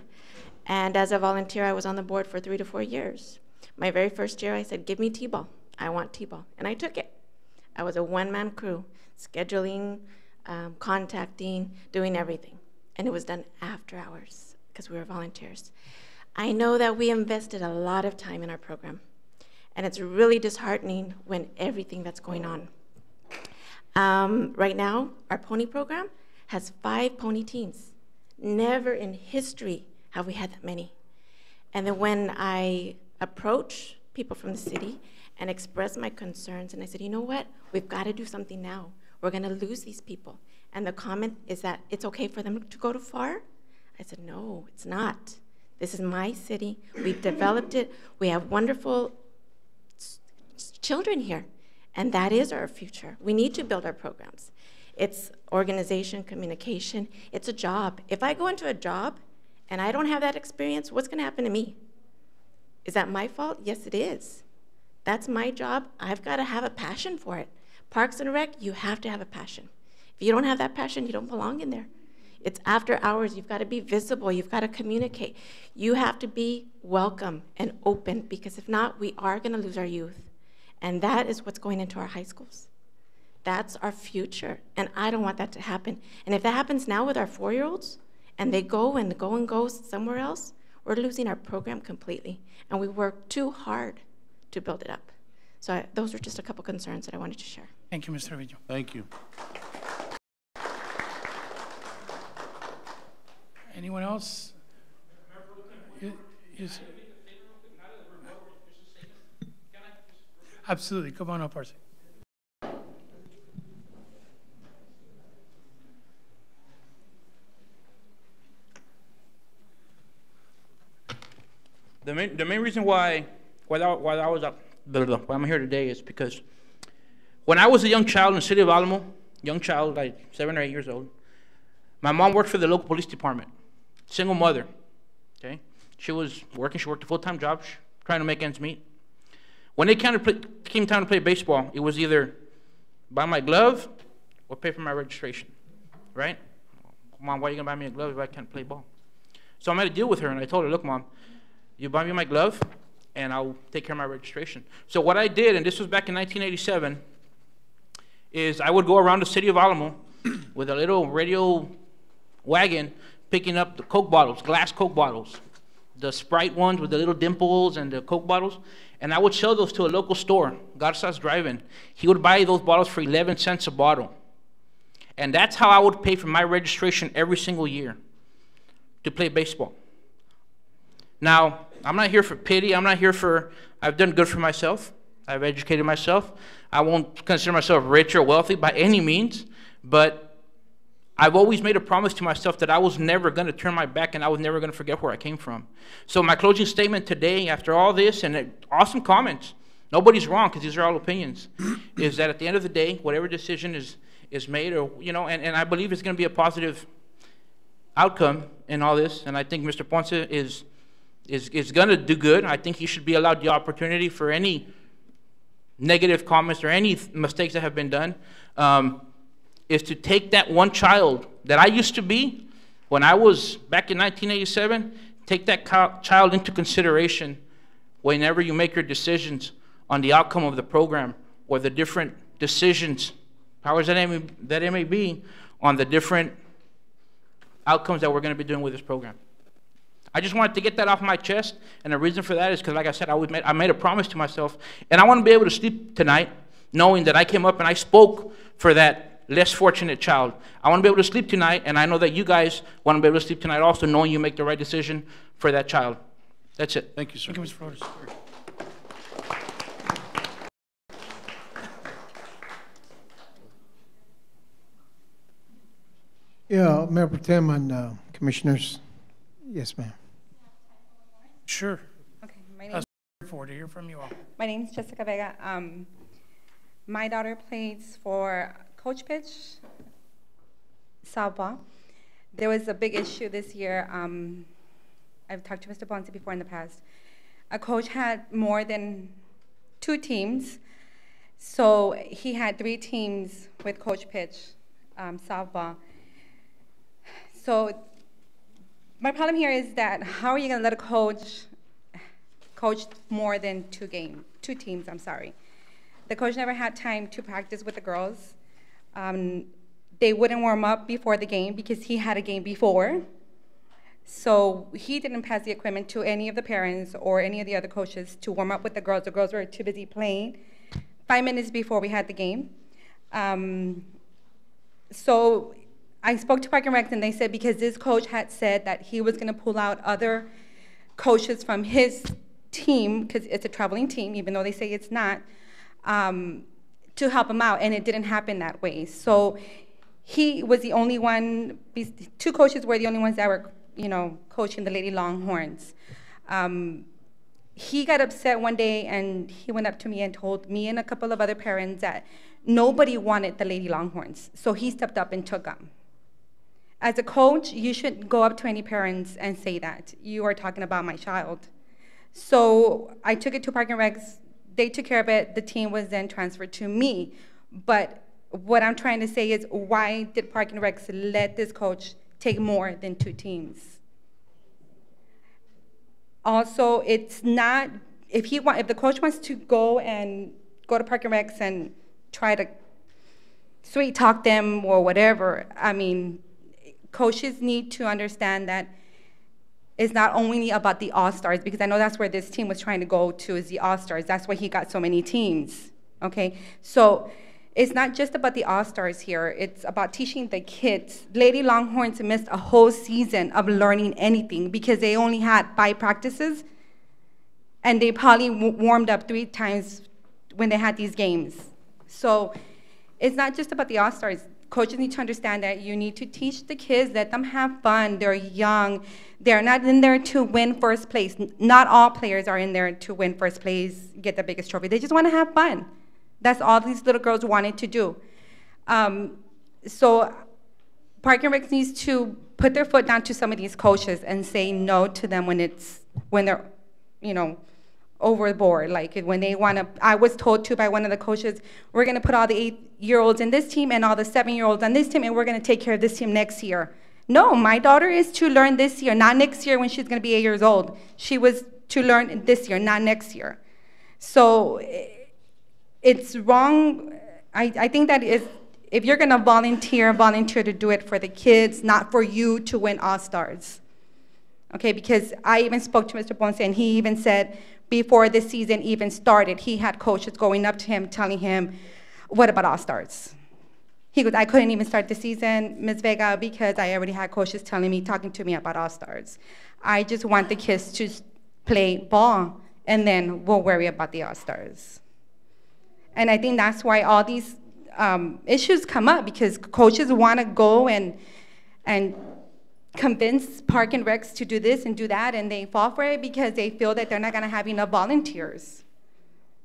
and as a volunteer, I was on the board for 3 to 4 years. My very first year, I said, give me T-ball. I want T-ball, and I took it. I was a one-man crew, scheduling, contacting, doing everything, and it was done after hours because we were volunteers. I know that we invested a lot of time in our program. And it's really disheartening when everything that's going on. Right now, our pony program has 5 pony teams. Never in history have we had that many. And then when I approach people from the city and express my concerns, and I said, you know what, we've got to do something now. We're going to lose these people. And the comment is that it's okay for them to go too far? I said, no, it's not. This is my city. We've developed it. We have wonderful children here. And that is our future. We need to build our programs. It's organization, communication. It's a job. If I go into a job and I don't have that experience, what's going to happen to me? Is that my fault? Yes, it is. That's my job. I've got to have a passion for it. Parks and Rec, you have to have a passion. If you don't have that passion, you don't belong in there. It's after hours. You've got to be visible. You've got to communicate. You have to be welcome and open, because if not, we are going to lose our youth. And that is what's going into our high schools. That's our future, and I don't want that to happen. And if that happens now with our 4-year-olds, and they go somewhere else, we're losing our program completely. And we work too hard to build it up. So those are just a couple concerns that I wanted to share. Thank you, Mr. Trevino. Thank you. Anyone else? Yes. Absolutely. Come on up, Arce. The main reason why I'm here today is because when I was a young child in the city of Alamo, like 7 or 8 years old, my mom worked for the local police department, single mother, okay? She was working, she worked a full-time job, trying to make ends meet. When it came time to play baseball, it was either buy my glove or pay for my registration, right? Mom, why are you gonna buy me a glove if I can't play ball? So I made a deal with her, and I told her, look, Mom, you buy me my glove, and I'll take care of my registration. So what I did, and this was back in 1987, is I would go around the city of Alamo with a little radio wagon picking up the Coke bottles, glass Coke bottles, the Sprite ones with the little dimples and the Coke bottles, and I would sell those to a local store, Garza's Drive-In. He would buy those bottles for 11 cents a bottle. And that's how I would pay for my registration every single year to play baseball. Now, I'm not here for pity. I've done good for myself. I've educated myself. I won't consider myself rich or wealthy by any means, but I've always made a promise to myself that I was never going to turn my back and I was never going to forget where I came from. So my closing statement today, after all this and awesome comments, nobody's wrong because these are all opinions, is that at the end of the day, whatever decision is made, or and I believe it's going to be a positive outcome in all this, and I think Mr. Ponce is going to do good. I think he should be allowed the opportunity for any negative comments or any mistakes that have been done, is to take that one child that I used to be when I was back in 1987, take that child into consideration whenever you make your decisions on the outcome of the program or the different decisions, powers that it may be, on the different outcomes that we're going to be doing with this program. I just wanted to get that off my chest, and the reason for that is because, like I said, I made a promise to myself, and I want to be able to sleep tonight knowing that I came up and I spoke for that less fortunate child. I want to be able to sleep tonight, and I know that you guys want to be able to sleep tonight also, knowing you make the right decision for that child. That's it. Thank you, sir. Thank you, Mr. Flores. Yeah, Mayor Pro Tem and commissioners. Yes, ma'am. Sure. Okay, I was looking forward to hear from you all. my name is Jessica Vega. My daughter plays for Coach Pitch, softball. There was a big issue this year. I've talked to Mr. Ponce before in the past. A coach had more than 2 teams, so he had 3 teams with Coach Pitch, softball. So my problem here is that how are you going to let a coach more than 2 teams? I'm sorry. The coach never had time to practice with the girls. They wouldn't warm up before the game because he had a game before. So he didn't pass the equipment to any of the parents or any of the other coaches to warm up with the girls. The girls were too busy playing 5 minutes before we had the game. So I spoke to Park and Rec, and they said because this coach had said that he was going to pull out other coaches from his team, because it's a traveling team, even though they say it's not, to help him out, and it didn't happen that way. So he was the only one, 2 coaches were the only ones that were, coaching the Lady Longhorns. He got upset one day, and he went up to me and told me and a couple of other parents that nobody wanted the Lady Longhorns, so he stepped up and took them. As a coach, you shouldn't go up to any parents and say that. You are talking about my child. So I took it to Park and Recs. They took care of it. The team was then transferred to me. But what I'm trying to say is, why did Park and Recs let this coach take more than 2 teams? Also, it's not, if the coach wants to go to Park and Recs and try to sweet talk them or whatever, I mean, coaches need to understand that it's not only about the All-Stars, because I know that's where this team was trying to go to, is the All-Stars. That's why he got so many teams, okay? So it's not just about the All-Stars here. It's about teaching the kids. Lady Longhorns missed a whole season of learning anything because they only had 5 practices, and they probably warmed up 3 times when they had these games. So it's not just about the All-Stars. Coaches need to understand that you need to teach the kids, let them have fun. They're young. They're not in there to win first place. Not all players are in there to win first place, get the biggest trophy. They just want to have fun. That's all these little girls wanted to do. So Park and Rec needs to put their foot down to some of these coaches and say no to them when they're, overboard. Like when they want to, I was told to by one of the coaches, we're going to put all the 8-year-olds in this team and all the 7-year-olds on this team, and we're going to take care of this team next year. No, my daughter is to learn this year, not next year when she's going to be 8 years old. She was to learn this year, not next year. So it's wrong. I think that if you're going to volunteer to do it for the kids, not for you to win All-Stars. Okay, because I even spoke to Mr. Ponce, and he even said, before this season even started, he had coaches going up to him telling him, what about All-Stars? He goes, I couldn't even start the season, Ms. Vega, because I already had coaches talking to me about All-Stars. I just want the kids to play ball, and then we'll worry about the All-Stars. And I think that's why all these issues come up, because coaches want to go and convince Park and Recs to do this and do that, and they fall for it because they feel that they're not going to have enough volunteers.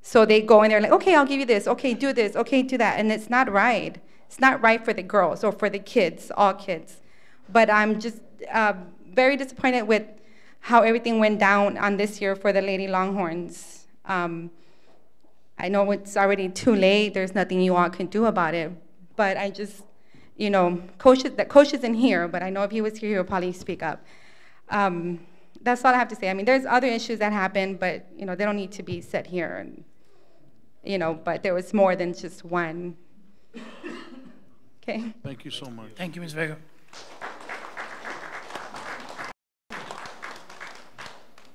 So they go and they're like, okay, I'll give you this, okay, do this, okay, do that, and it's not right. It's not right for the girls or for the kids, all kids. But I'm just very disappointed with how everything went down on this year for the Lady Longhorns. I know it's already too late, there's nothing you all can do about it, but I just, coaches in here, but I know if he was here, he would probably speak up. That's all I have to say. I mean, there's other issues that happen, but, they don't need to be said here. And, but there was more than just one. Okay. Thank you so much. Thank you, Ms. Vega.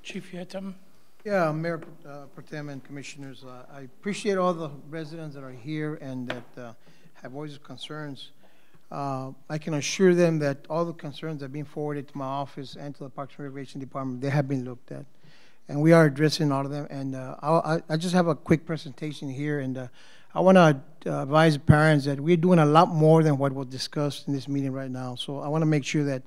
Chief, you had something? Yeah, Mayor Pro Tem and Commissioners, I appreciate all the residents that are here and that have voiced concerns. I can assure them that all the concerns have been forwarded to my office and to the Parks and Recreation Department. They have been looked at, and we are addressing all of them. And I just have a quick presentation here, and I want to advise parents that we're doing a lot more than what was discussed in this meeting right now. So I want to make sure that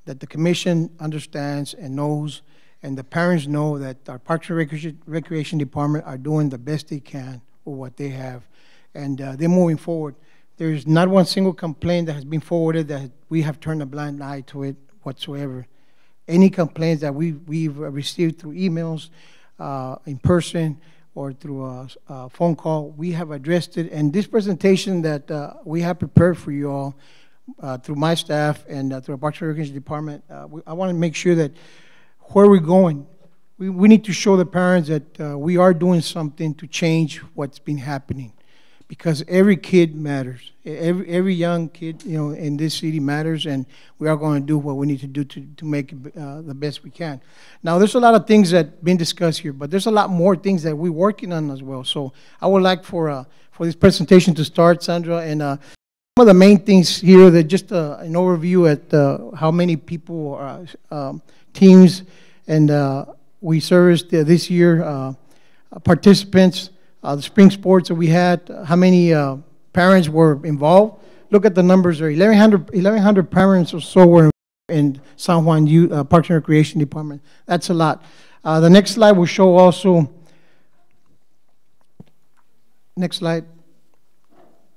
the Commission understands and knows, and the parents know that our Parks and Recreation Department are doing the best they can with what they have, and they're moving forward. There's not one single complaint that has been forwarded that we have turned a blind eye to it whatsoever. Any complaints that we've received through emails, in person, or through a phone call, we have addressed it. And this presentation that we have prepared for you all through my staff and through our Parks and Recreation Department, I want to make sure that where we're going, we need to show the parents that we are doing something to change what's been happening. because every kid matters. Every young kid, in this city matters, and we are going to do what we need to do to make it the best we can. Now, there's a lot of things that have been discussed here, but there's a lot more things that we're working on as well. So I would like for this presentation to start, Sandra, and some of the main things here, that just an overview at how many people, teams, and we serviced this year, participants, the spring sports that we had, how many parents were involved. Look at the numbers there. 1,100 parents or so were in San Juan Parks and Recreation Department. That's a lot. The next slide will show also, next slide,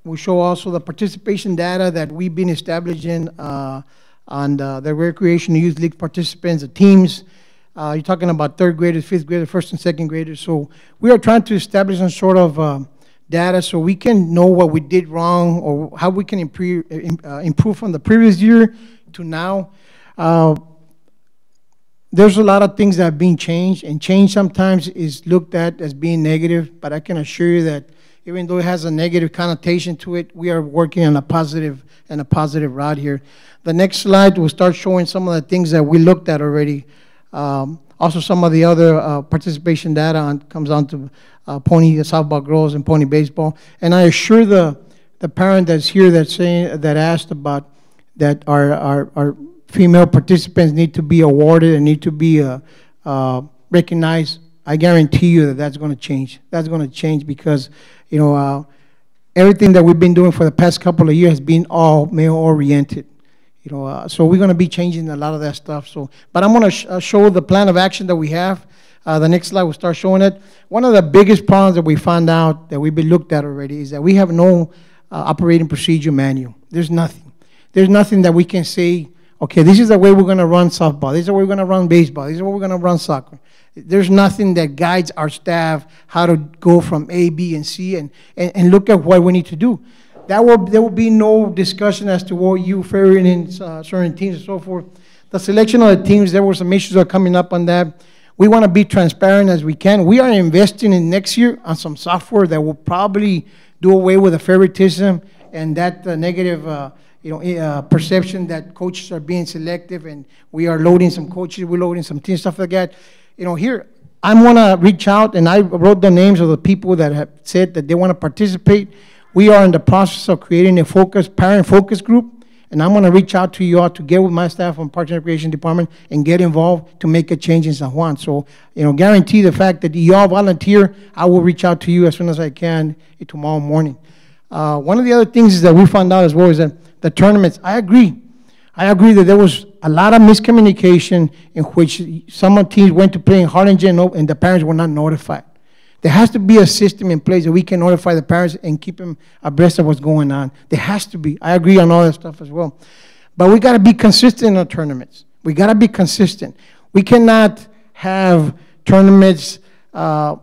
will show also the participation data that we've been establishing on the Recreation Youth League participants, the teams. You're talking about third graders, fifth graders, first and second graders. So we are trying to establish some sort of data so we can know what we did wrong or how we can improve from the previous year to now. There's a lot of things that have been changed, and change sometimes is looked at as being negative, but I can assure you that even though it has a negative connotation to it, we are working on a positive route here. The next slide will start showing some of the things that we looked at already. Also, some of the other participation data comes on to pony softball girls and pony baseball. And I assure the parent that's here that asked about that our female participants need to be awarded and need to be recognized. I guarantee you that that's going to change. That's going to change because everything that we've been doing for the past couple of years has been all male oriented. So we're going to be changing a lot of that stuff. But I'm going to show the plan of action that we have. The next slide will start showing it. One of the biggest problems that we found out that we've been looked at already is that we have no operating procedure manual. There's nothing. There's nothing that we can say, okay, this is the way we're going to run softball. This is the way we're going to run baseball. This is the way we're going to run soccer. There's nothing that guides our staff how to go from A, B, and C and look at what we need to do. There will be no discussion as to what you favoring in certain teams and so forth. The selection of the teams, there were some issues that are coming up on that. We want to be transparent as we can. We are investing in next year on some software that will probably do away with the favoritism and that negative perception that coaches are being selective, and we are loading some coaches, we're loading some teams, stuff like that. Here, I'm going to reach out, and I wrote the names of the people that have said that they want to participate. We are in the process of creating a parent focus group, and I'm going to reach out to you all to get with my staff from Parks and Recreation Department and get involved to make a change in San Juan. So, guarantee the fact that you all volunteer, I will reach out to you as soon as I can tomorrow morning. One of the other things is that we found out as well is that the tournaments, I agree that there was a lot of miscommunication in which some teams went to play in Harlingen and the parents were not notified. There has to be a system in place that we can notify the parents and keep them abreast of what's going on. There has to be. I agree on all that stuff as well. But we got to be consistent in our tournaments. We got to be consistent. We cannot have tournaments.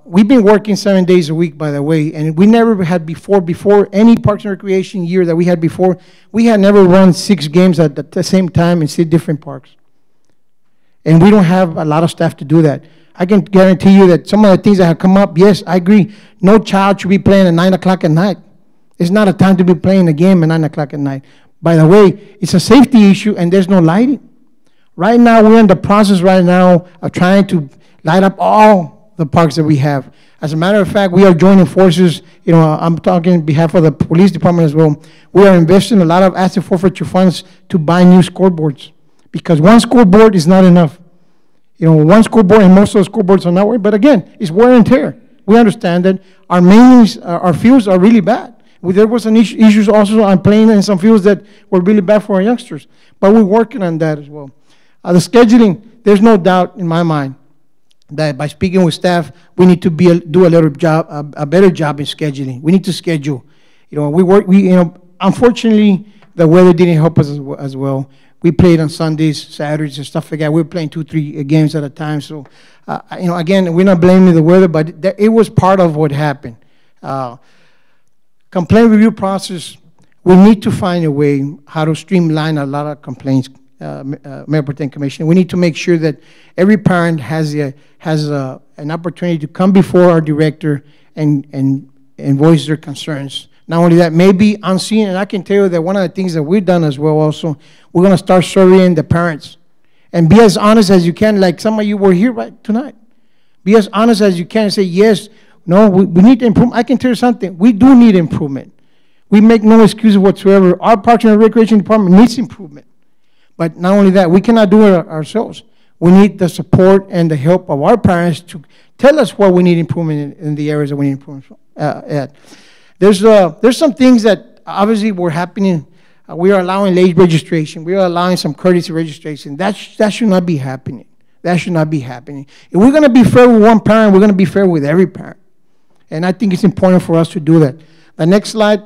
We've been working 7 days a week, by the way, and we never had before any Parks and Recreation year that we had before, we had never run 6 games at the same time in 6 different parks. And we don't have a lot of staff to do that. I can guarantee you that some of the things that have come up, yes, I agree. No child should be playing at 9 o'clock at night. It's not a time to be playing a game at 9 o'clock at night. By the way, it's a safety issue and there's no lighting. Right now, we're in the process right now of trying to light up all the parks that we have. As a matter of fact, we are joining forces. I'm talking on behalf of the police department as well. We are investing a lot of asset forfeiture funds to buy new scoreboards because one scoreboard is not enough. One scoreboard, and most of the scoreboards are not working, but again, it's wear and tear. We understand that our mains, our fields are really bad. There was some issues also on playing in some fields that were really bad for our youngsters, but we're working on that as well. The scheduling, there's no doubt in my mind that by speaking with staff, we need to do a better job in scheduling. We need to schedule. Unfortunately, the weather didn't help us as well. We played on Sundays, Saturdays, and stuff like that. We were playing 2-3 games at a time. So, again, we're not blaming the weather, but it was part of what happened. Complaint review process, we need to find a way how to streamline a lot of complaints, Mayor Pro Tem Commissioner. We need to make sure that every parent has an opportunity to come before our director and voice their concerns. Not only that, maybe unseen, and I can tell you that one of the things that we've done as well also, we're going to start surveying the parents. And be as honest as you can, like some of you were here right tonight. Be as honest as you can and say, yes, no, we need to improve. I can tell you something. We do need improvement. We make no excuses whatsoever. Our Parks and Recreation Department needs improvement. But not only that, we cannot do it ourselves. We need the support and the help of our parents to tell us what we need improvement in the areas that we need improvement at. There's some things that obviously were happening. We are allowing late registration. We are allowing some courtesy registration. That should not be happening. That should not be happening. If we're going to be fair with one parent, we're going to be fair with every parent. And I think it's important for us to do that. The next slide,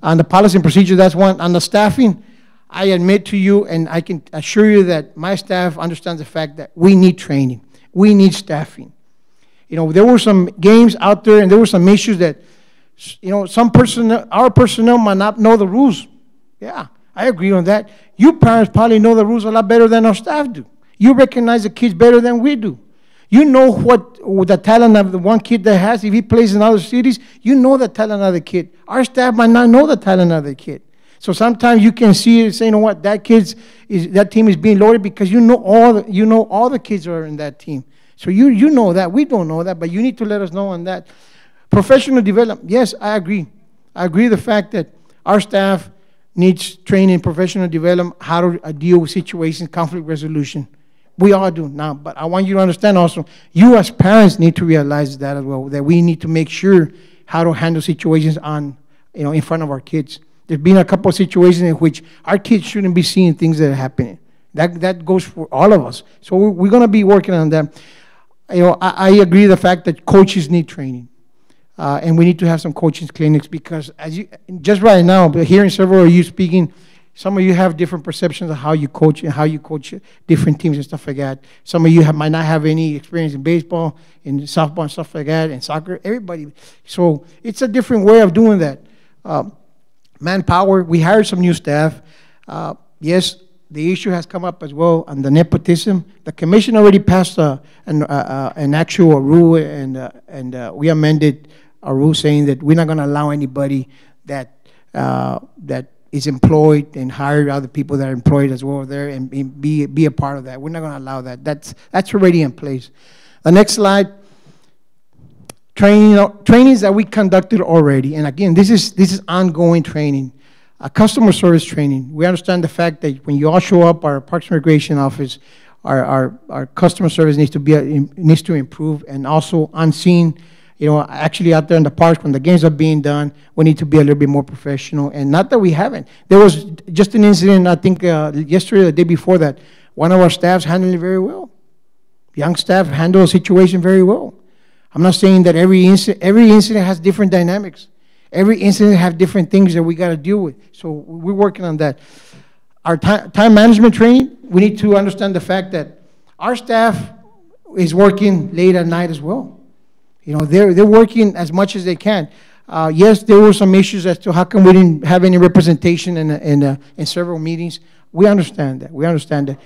on the policy and procedure, that's one. On the staffing, I admit to you, and I can assure you that my staff understands the fact that we need training. We need staffing. You know, there were some games out there, and there were some issues that, you know, our personnel might not know the rules. Yeah, I agree on that. You parents probably know the rules a lot better than our staff do. You recognize the kids better than we do. You know what the talent of the one kid that has, if he plays in other cities, you know the talent of the kid. Our staff might not know the talent of the kid. So sometimes you can see it, say, you know what, that team is being loaded because you know all the kids are in that team. So you know that. We don't know that, but you need to let us know on that. Professional development, yes, I agree. I agree with the fact that our staff needs training, professional development, how to deal with situations, conflict resolution. We all do now, but I want you to understand also, you as parents need to realize that as well, that we need to make sure how to handle situations in front of our kids. There's been a couple of situations in which our kids shouldn't be seeing things that are happening. That goes for all of us. So we're going to be working on that. You know, I agree with the fact that coaches need training. And we need to have some coaching clinics because just right now, hearing several of you speaking, some of you have different perceptions of how you coach and how you coach different teams and stuff like that. Some of you might not have any experience in baseball, in softball and stuff like that, and soccer, everybody. So it's a different way of doing that. Manpower, we hired some new staff. Yes, the issue has come up as well on the nepotism. The commission already passed an actual rule, and we amended a rule saying that we're not going to allow anybody that is employed and hire other people that are employed as well there and be a part of that. We're not going to allow that. That's already in place. The next slide, trainings that we conducted already. And again, this is ongoing training. Customer service training. We understand the fact that when you all show up, our Parks and Recreation office, our customer service needs to improve, and also unseen. You know, actually out there in the parks when the games are being done, we need to be a little bit more professional. And not that we haven't. There was just an incident, I think yesterday or the day before that, one of our staffs handled it very well. Young staff handle a situation very well. I'm not saying that every incident has different dynamics. Every incident has different things that we got to deal with. So we're working on that. Our time management training, we need to understand the fact that our staff is working late at night as well. You know, they're working as much as they can. Yes, there were some issues as to how come we didn't have any representation in several meetings. We understand that. We understand that.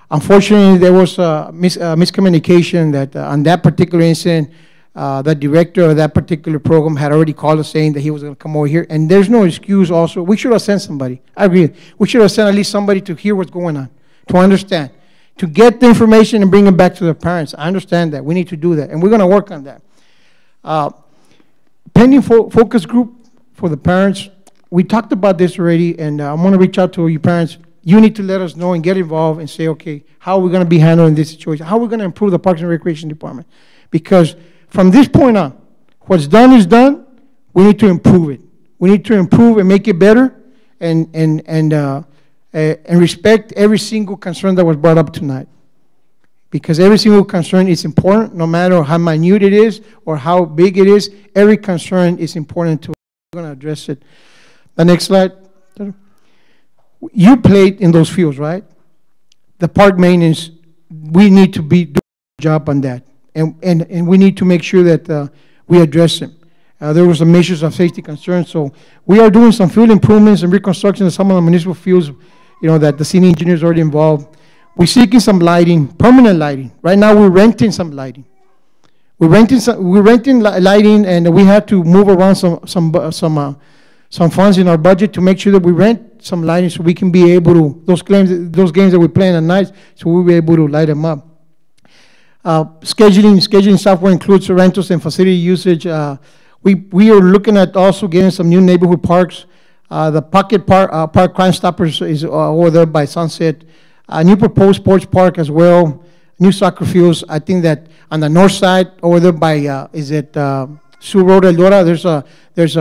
Unfortunately, there was miscommunication that on that particular incident, the director of that particular program had already called us saying that he was going to come over here. And there's no excuse also. We should have sent somebody. I agree. We should have sent at least somebody to hear what's going on, to understand, to get the information and bring it back to the parents. I understand that. We need to do that. And we're going to work on that. Pending focus group for the parents. We talked about this already, and I'm going to reach out to you parents. You need to let us know and get involved and say, okay, how are we going to be handling this situation? How are we going to improve the Parks and Recreation Department? Because from this point on, what's done is done. We need to improve it. We need to improve and make it better, and respect every single concern that was brought up tonight. Because every single concern is important, no matter how minute it is or how big it is. Every concern is important to us. We're going to address it. The next slide. You played in those fields, right? The park maintenance, we need to be doing a job on that. And we need to make sure that we address them. There were some issues of safety concerns, so we are doing some field improvements and reconstruction of some of the municipal fields, you know, that the city engineer is already involved. We're seeking some lighting, permanent lighting. Right now, we're renting some lighting. We're renting lighting, and we have to move around some some funds in our budget to make sure that we rent some lighting so we can be able to, those games that we're playing at night, so we'll be able to light them up. Scheduling software includes rentals and facility usage. We are looking at also getting some new neighborhood parks. The Pocket Park Crime Stoppers is over there by Sunset. A new proposed sports park as well. New soccer fields. I think that on the north side over there by Sioux Road, Eldora,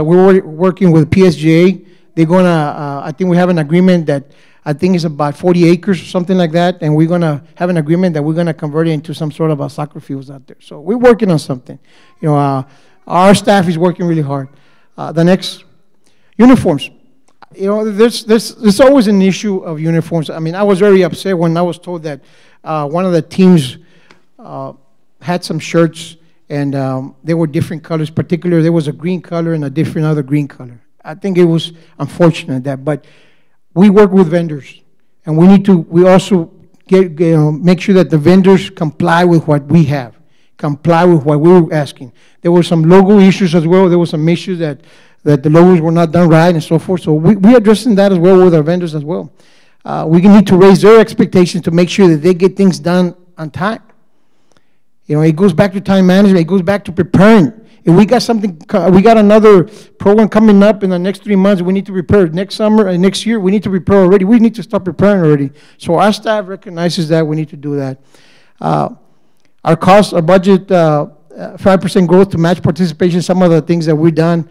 we're working with PSGA. They're gonna, I think we have an agreement that I think it's about 40 acres or something like that, and we're gonna have an agreement that we're gonna convert it into some sort of a soccer fields out there. So we're working on something. You know, our staff is working really hard. The next, uniforms. You know, there's always an issue of uniforms. I mean, I was very upset when I was told that one of the teams had some shirts and they were different colors. Particularly, there was a green color and a different other green color. I think it was unfortunate that, but we work with vendors, and we also make sure that the vendors comply with what we have, comply with what we were asking. There were some logo issues as well. There were some issues that the logos were not done right and so forth. So we addressing that as well with our vendors as well. We need to raise their expectations to make sure that they get things done on time. You know, it goes back to time management. It goes back to preparing. If we got something, we got another program coming up in the next 3 months, we need to prepare. Next summer and next year, we need to prepare already. We need to start preparing already. So our staff recognizes that we need to do that. Our costs, our budget, 5% growth to match participation. Some of the things that we've done.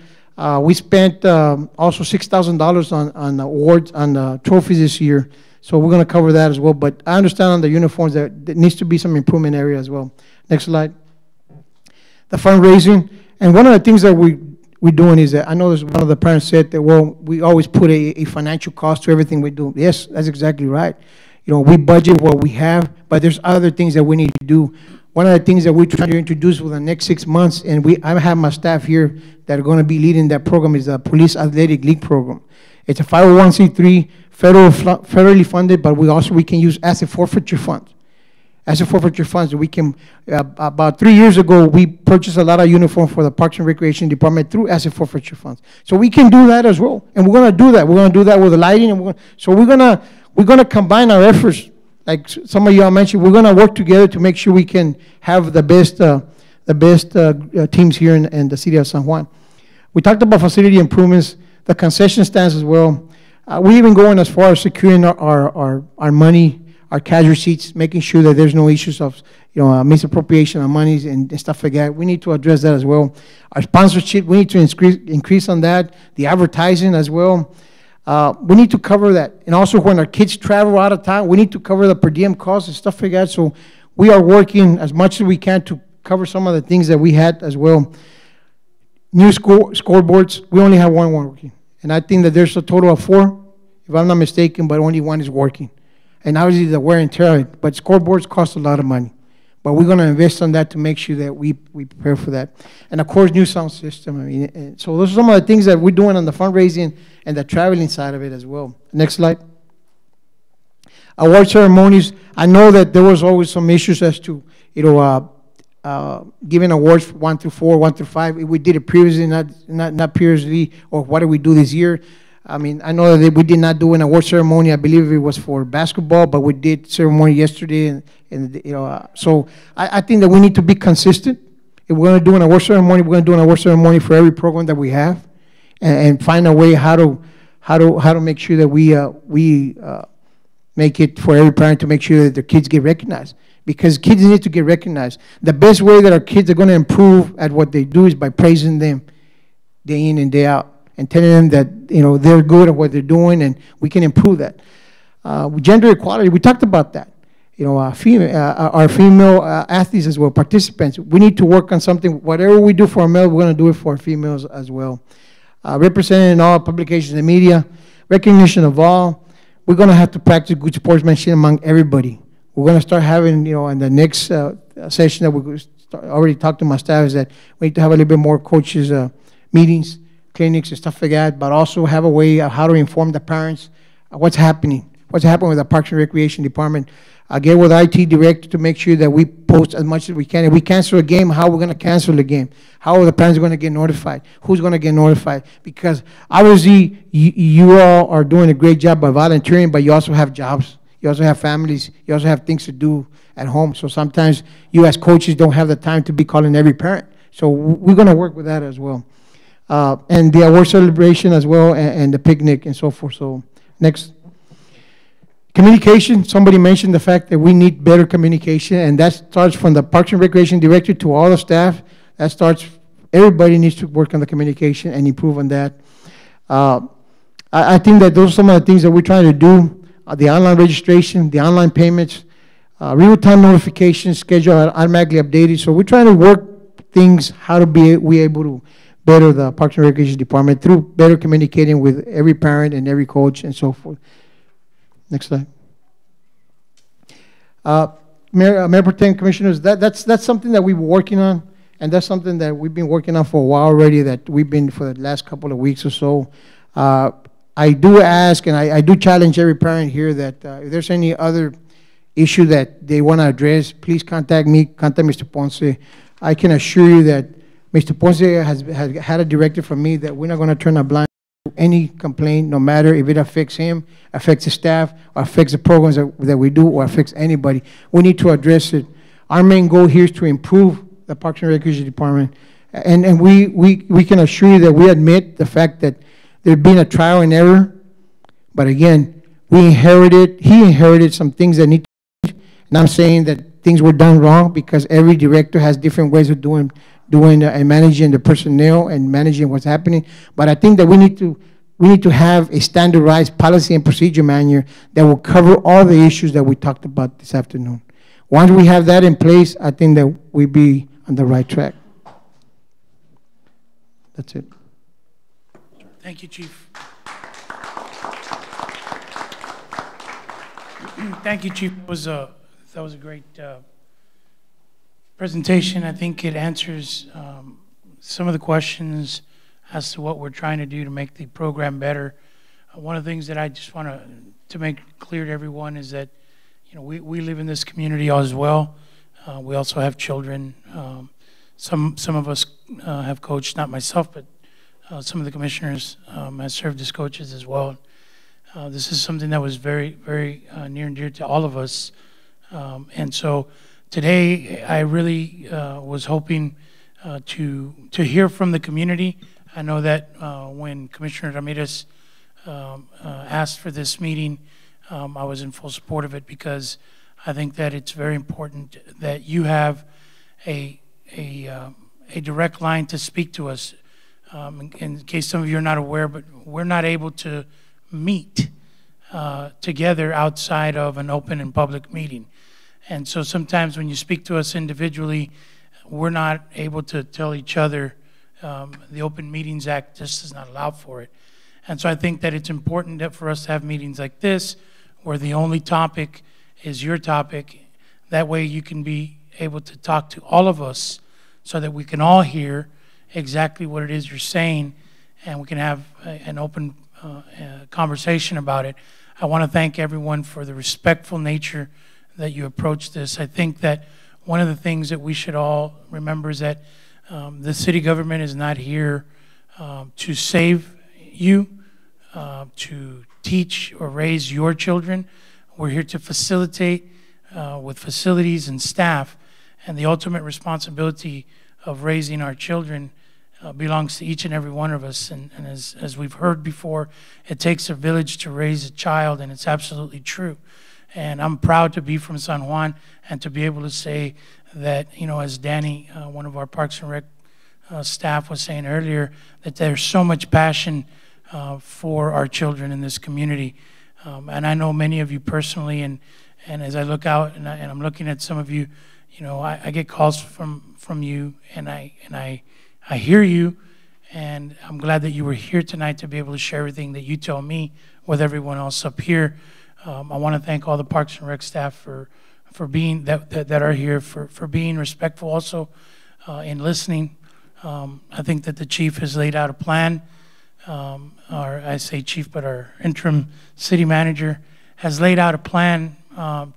We spent also $6,000 on awards, on trophies this year. So we're going to cover that as well. But I understand on the uniforms that there needs to be some improvement area as well. Next slide. The fundraising. And one of the things that we're doing is that I know there's one of the parents said that, well, we always put a financial cost to everything we do. Yes, that's exactly right. You know, we budget what we have, but there's other things that we need to do. One of the things that we're trying to introduce for the next 6 months, and I have my staff here that are going to be leading that program, is the Police Athletic League program. It's a 501c3, federally funded, but we can use asset forfeiture funds. Asset forfeiture funds, we can, about 3 years ago, we purchased a lot of uniforms for the Parks and Recreation Department through asset forfeiture funds. So we can do that as well, and we're going to do that. We're going to do that with the lighting, and we're going to combine our efforts. Like some of y'all mentioned, we're going to work together to make sure we can have the best teams here in the city of San Juan. We talked about facility improvements, the concession stands as well. We even going as far as securing our money, our cash receipts, making sure that there's no issues of misappropriation of monies and stuff like that. We need to address that as well. Our sponsorship, we need to increase on that. The advertising as well. We need to cover that. And also when our kids travel out of town, we need to cover the per diem costs and stuff like that. So we are working as much as we can to cover some of the things that we had as well. New scoreboards, we only have one working. And I think that there's a total of 4, if I'm not mistaken, but only one is working. And obviously the wear and tear, but scoreboards cost a lot of money. But we're going to invest on that to make sure that we prepare for that. And of course, new sound system. I mean, so those are some of the things that we're doing on the fundraising and the traveling side of it as well. Next slide. Award ceremonies. I know that there was always some issues as to, giving awards 1 through 4, 1 through 5. We did it previously, not previously, or what did we do this year? I mean, I know that we did not do an award ceremony. I believe it was for basketball, but we did ceremony yesterday, so I think that we need to be consistent. If we're going to do an award ceremony, we're going to do an award ceremony for every program that we have, and find a way how to make sure that we make it for every parent to make sure that their kids get recognized, because kids need to get recognized. The best way that our kids are going to improve at what they do is by praising them day in and day out, and telling them that they're good at what they're doing, and we can improve that. Gender equality, we talked about that. Our female athletes as well, participants. We need to work on something. Whatever we do for our males, we're going to do it for our females as well. Representing in all publications and media, recognition of all. We're going to have to practice good sportsmanship among everybody. We're going to start having, in the next session that we already talked to my staff, is that we need to have a little bit more coaches meetings, clinics and stuff like that, but also have a way of how to inform the parents what's happening with the Parks and Recreation Department. Get with the IT director to make sure that we post as much as we can. If we cancel a game, how are we going to cancel the game? How are the parents going to get notified? Who's going to get notified? Because obviously you all are doing a great job by volunteering, but you also have jobs. You also have families. You also have things to do at home. So sometimes you as coaches don't have the time to be calling every parent. So we're going to work with that as well. And the award celebration as well, and the picnic and so forth. So next. Communication, somebody mentioned the fact that we need better communication, and that starts from the Parks and Recreation Director to all the staff. That starts, everybody needs to work on the communication and improve on that. I think that those are some of the things that we're trying to do. The online registration, the online payments, real-time notifications, schedule are automatically updated. So we're trying to work things, how to be able to better the Parks and Recreation Department through better communicating with every parent and every coach and so forth. Next slide. Mayor Pro Tem, Commissioners, that's something that we've been working on, and that's something that we've been working on for a while already, that we've been for the last couple of weeks or so. I do ask, and I do challenge every parent here that if there's any other issue that they want to address, please contact me, contact Mr. Ponce. I can assure you that Mr. Ponce has had a directive from me that we're not going to turn a blind any complaint, no matter if it affects him, affects the staff, or affects the programs that we do, or affects anybody. We need to address it. Our main goal here is to improve the Parks and Recreation Department. And we can assure you that we admit the fact that there's been a trial and error. But again, he inherited some things that need to change. And I'm saying that things were done wrong because every director has different ways of doing and managing the personnel and managing what's happening. But I think that we need to have a standardized policy and procedure manual that will cover all the issues that we talked about this afternoon. Once we have that in place, I think that we'll be on the right track. That's it. Thank you, Chief. Thank you, Chief. That was a great presentation. I think it answers some of the questions as to what we're trying to do to make the program better. One of the things that I just want to make clear to everyone is that, you know, we live in this community as well. We also have children. Some of us have coached, not myself, but some of the commissioners have served as coaches as well. This is something that was very, very near and dear to all of us. And so today, I really was hoping to hear from the community. I know that when Commissioner Ramirez asked for this meeting, I was in full support of it because I think that it's very important that you have a direct line to speak to us. In case some of you are not aware, but we're not able to meet together outside of an open and public meeting. And so sometimes when you speak to us individually, we're not able to tell each other. The Open Meetings Act just does not allow for it. And so I think that it's important that for us to have meetings like this, where the only topic is your topic. That way you can be able to talk to all of us so that we can all hear exactly what it is you're saying, and we can have an open conversation about it. I want to thank everyone for the respectful nature that you approach this. I think that one of the things that we should all remember is that the city government is not here to save you, to teach or raise your children. We're here to facilitate with facilities and staff, and the ultimate responsibility of raising our children belongs to each and every one of us. And as we've heard before, it takes a village to raise a child, and it's absolutely true. And I'm proud to be from San Juan and to be able to say that, you know, as Danny, one of our Parks and Rec staff was saying earlier, that there's so much passion for our children in this community. And I know many of you personally, and as I look out and I'm looking at some of you, you know, I get calls from you, and I hear you, and I'm glad that you were here tonight to be able to share everything that you tell me with everyone else up here. I want to thank all the Parks and Rec staff for being that are here, for being respectful also in listening. I think that the chief has laid out a plan, or I say chief, but our interim city manager has laid out a plan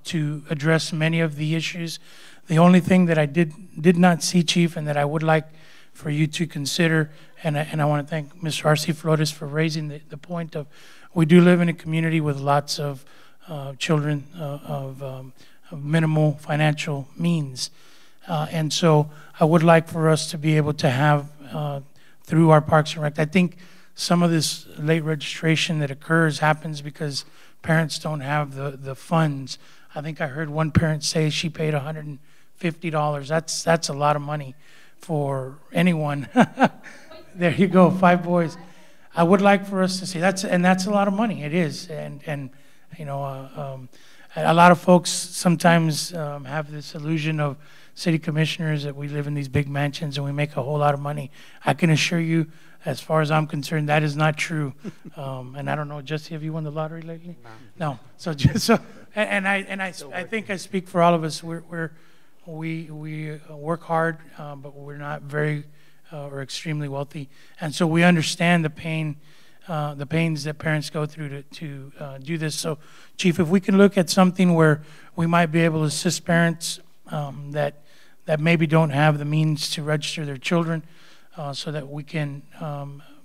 to address many of the issues The only thing that I did not see, Chief, and that I would like for you to consider, and I want to thank Mr. R.C. Flores for raising the point of, we do live in a community with lots of children of minimal financial means. And so I would like for us to be able to have, through our Parks and Rec, I think some of this late registration that occurs happens because parents don't have the funds. I think I heard one parent say she paid $150. That's a lot of money for anyone. There you go, 5 boys. I would like for us to see that's a lot of money. It is, and you know, a lot of folks sometimes have this illusion of city commissioners that we live in these big mansions and we make a whole lot of money. I can assure you, as far as I'm concerned, that is not true. And I don't know, Jesse, have you won the lottery lately? No. So I think I speak for all of us. We work hard, but we're not very or extremely wealthy, and so we understand the pains that parents go through to do this. So, Chief, if we can look at something where we might be able to assist parents that maybe don't have the means to register their children, so that we can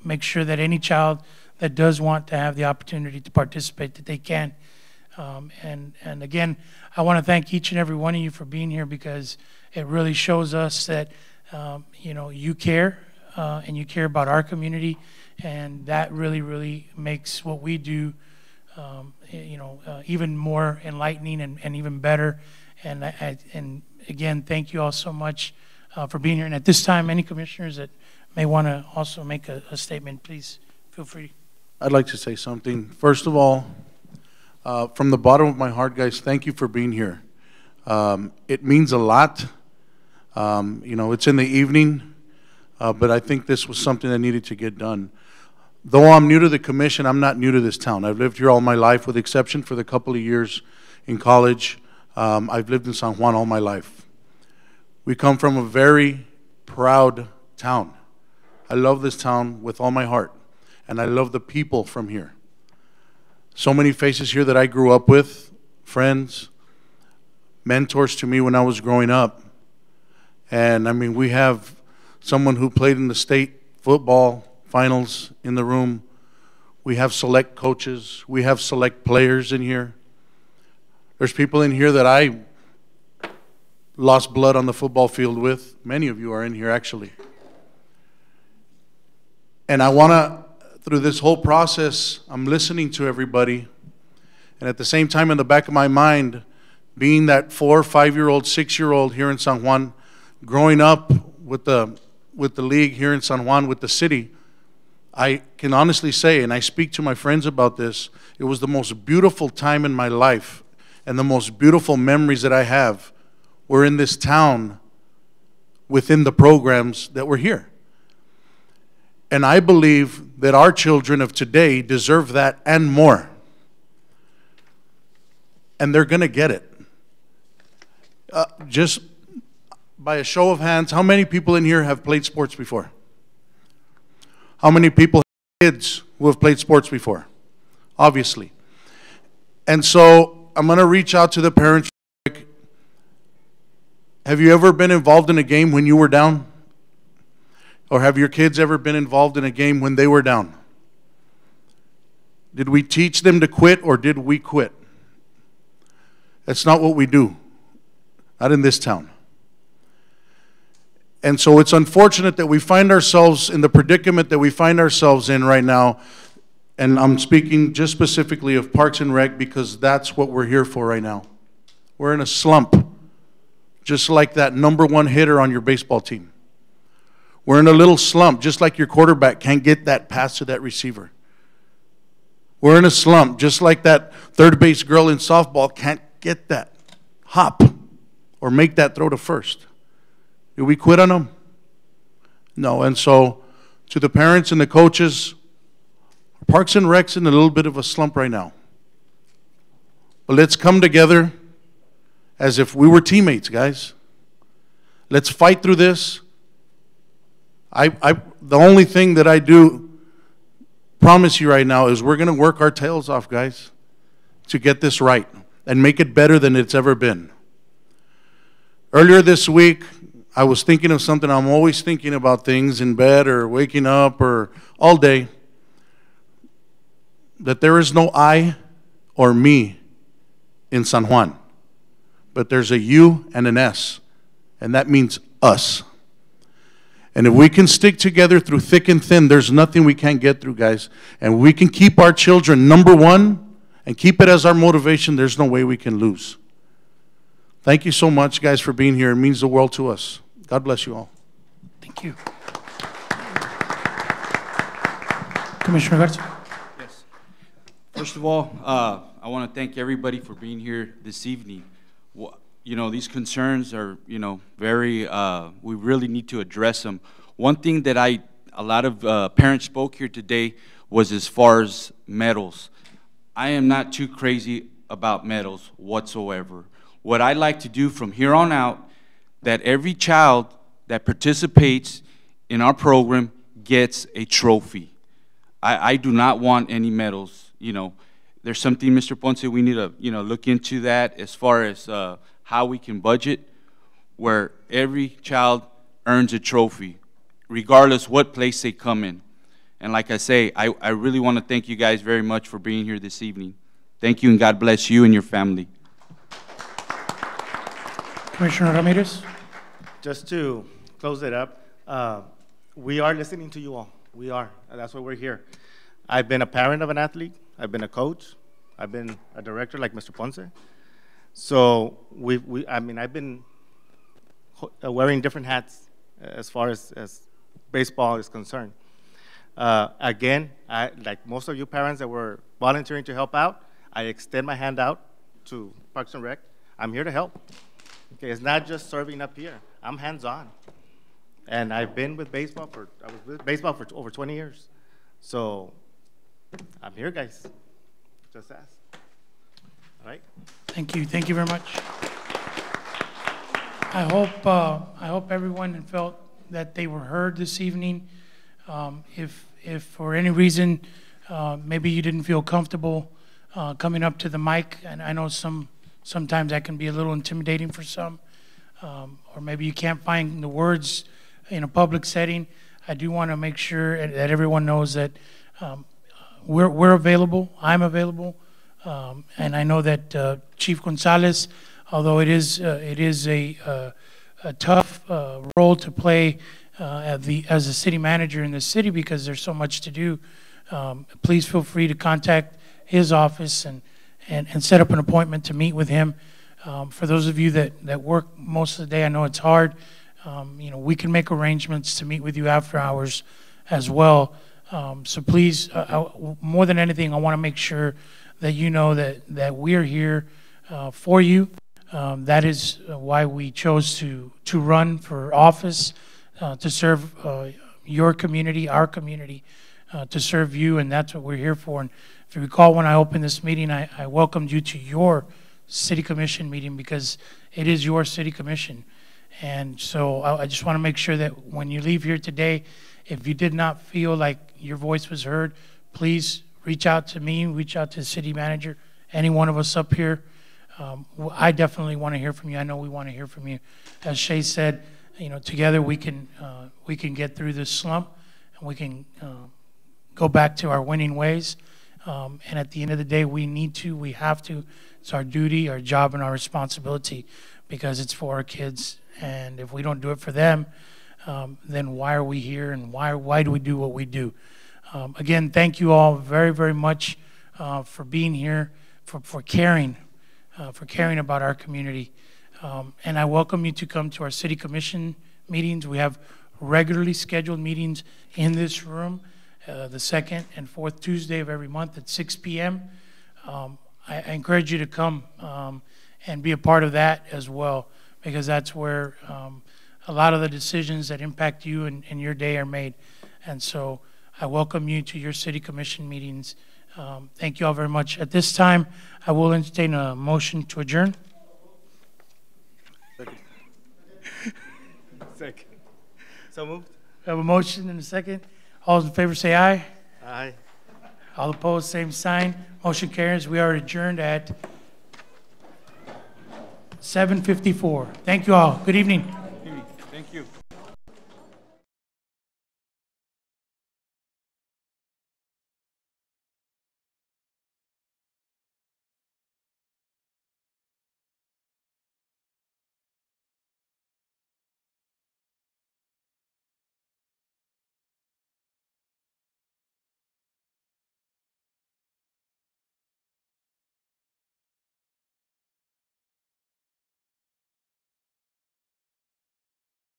make sure that any child that does want to have the opportunity to participate, that they can. And again, I want to thank each and every one of you for being here, because it really shows us that you know, you care and you care about our community, and that really makes what we do you know, even more enlightening and even better. And again, thank you all so much for being here. And at this time, any commissioners that may want to also make a statement, please feel free. I'd like to say something. First of all, from the bottom of my heart, guys, thank you for being here. It means a lot. You know, it's in the evening, but I think this was something that needed to get done. Though I'm new to the commission, I'm not new to this town. I've lived here all my life, with exception for the couple of years in college. I've lived in San Juan all my life. We come from a very proud town. I love this town with all my heart, and I love the people from here. So many faces here that I grew up with, friends, mentors to me when I was growing up. And I mean, we have someone who played in the state football finals in the room. We have select coaches. We have select players in here. There's people in here that I lost blood on the football field with. Many of you are in here, actually. And I want to, through this whole process, I'm listening to everybody. And at the same time, in the back of my mind, being that 4-, 5-year-old, 6-year-old here in San Juan, growing up with the league here in San Juan, with the city, I can honestly say, and I speak to my friends about this, it was the most beautiful time in my life, and the most beautiful memories that I have were in this town, within the programs that were here. And I believe that our children of today deserve that and more. And they're going to get it. Just by a show of hands, how many people in here have played sports before? How many people have kids who have played sports before? Obviously. And so I'm going to reach out to the parents. Have you ever been involved in a game when you were down? Or have your kids ever been involved in a game when they were down? Did we teach them to quit, or did we quit? That's not what we do. Not in this town. And so it's unfortunate that we find ourselves in the predicament that we find ourselves in right now. And I'm speaking just specifically of Parks and Rec, because that's what we're here for right now. We're in a slump, just like that #1 hitter on your baseball team. We're in a little slump, just like your quarterback can't get that pass to that receiver. We're in a slump, just like that third base girl in softball can't get that hop or make that throw to first. Did we quit on them? No. And so to the parents and the coaches, Parks and Rec's in a little bit of a slump right now. But let's come together as if we were teammates, guys. Let's fight through this. The only thing that I do promise you right now is we're going to work our tails off, guys, to get this right and make it better than it's ever been. Earlier this week, I was thinking of something. I'm always thinking about things in bed or waking up or all day. That there is no I or me in San Juan, but there's a U and an S, and that means us. And if we can stick together through thick and thin, there's nothing we can't get through, guys. And we can keep our children number one and keep it as our motivation. There's no way we can lose. Thank you so much, guys, for being here. It means the world to us. God bless you all. Thank you. Commissioner Garza. Yes. First of all, I want to thank everybody for being here this evening. You know, these concerns are, you know, very, we really need to address them. One thing that a lot of parents spoke here today was as far as medals. I am not too crazy about medals whatsoever. What I like to do from here on out, that every child that participates in our program gets a trophy. I do not want any medals. You know, there's something, Mr. Ponce, we need to, you know, look into that as far as how we can budget where every child earns a trophy, regardless what place they come in. And like I say, I really want to thank you guys very much for being here this evening. Thank you, and God bless you and your family. Commissioner Ramirez. Just to close it up, we are listening to you all. We are. That's why we're here. I've been a parent of an athlete. I've been a coach. I've been a director like Mr. Ponce. So I mean, I've been wearing different hats as far as baseball is concerned. Again, like most of you parents that were volunteering to help out, I extend my hand out to Parks and Rec. I'm here to help. Okay, it's not just serving up here. I'm hands-on. And I've been with baseball for over 20 years. So I'm here, guys. Just ask. All right? Thank you. Thank you very much. I hope everyone felt that they were heard this evening. If for any reason maybe you didn't feel comfortable coming up to the mic, and I know sometimes that can be a little intimidating for some, or maybe you can't find the words in a public setting, I do want to make sure that everyone knows that we're available. I'm available, and I know that Chief Gonzalez, although it is a tough role to play as a city manager in the city because there's so much to do, please feel free to contact his office and set up an appointment to meet with him. For those of you that work most of the day, I know it's hard. You know, we can make arrangements to meet with you after hours as well. So please, more than anything, I want to make sure that you know that we're here for you. That is why we chose to run for office, to serve your community, our community, to serve you, and that's what we're here for. And if you recall, when I opened this meeting, I welcomed you to your city commission meeting because it is your city commission. And so I just want to make sure that when you leave here today, if you did not feel like your voice was heard, please reach out to me, reach out to the city manager, any one of us up here. I definitely want to hear from you. I know we want to hear from you. As Shay said, you know, together we can get through this slump, and we can go back to our winning ways. And at the end of the day, we have to. It's our duty, our job, and our responsibility because it's for our kids. And if we don't do it for them, then why are we here, and why do we do what we do? Again, thank you all very, very much for being here, for caring about our community. And I welcome you to come to our city commission meetings. We have regularly scheduled meetings in this room, the second and fourth Tuesday of every month at 6 p.m. I encourage you to come and be a part of that as well, because that's where a lot of the decisions that impact you and your day are made. And so I welcome you to your city commission meetings. Thank you all very much. At this time, I will entertain a motion to adjourn. Second. So moved. We have a motion and a second. All those in favor say aye. Aye. All opposed, same sign. Motion carries. We are adjourned at 7:54. Thank you all. Good evening.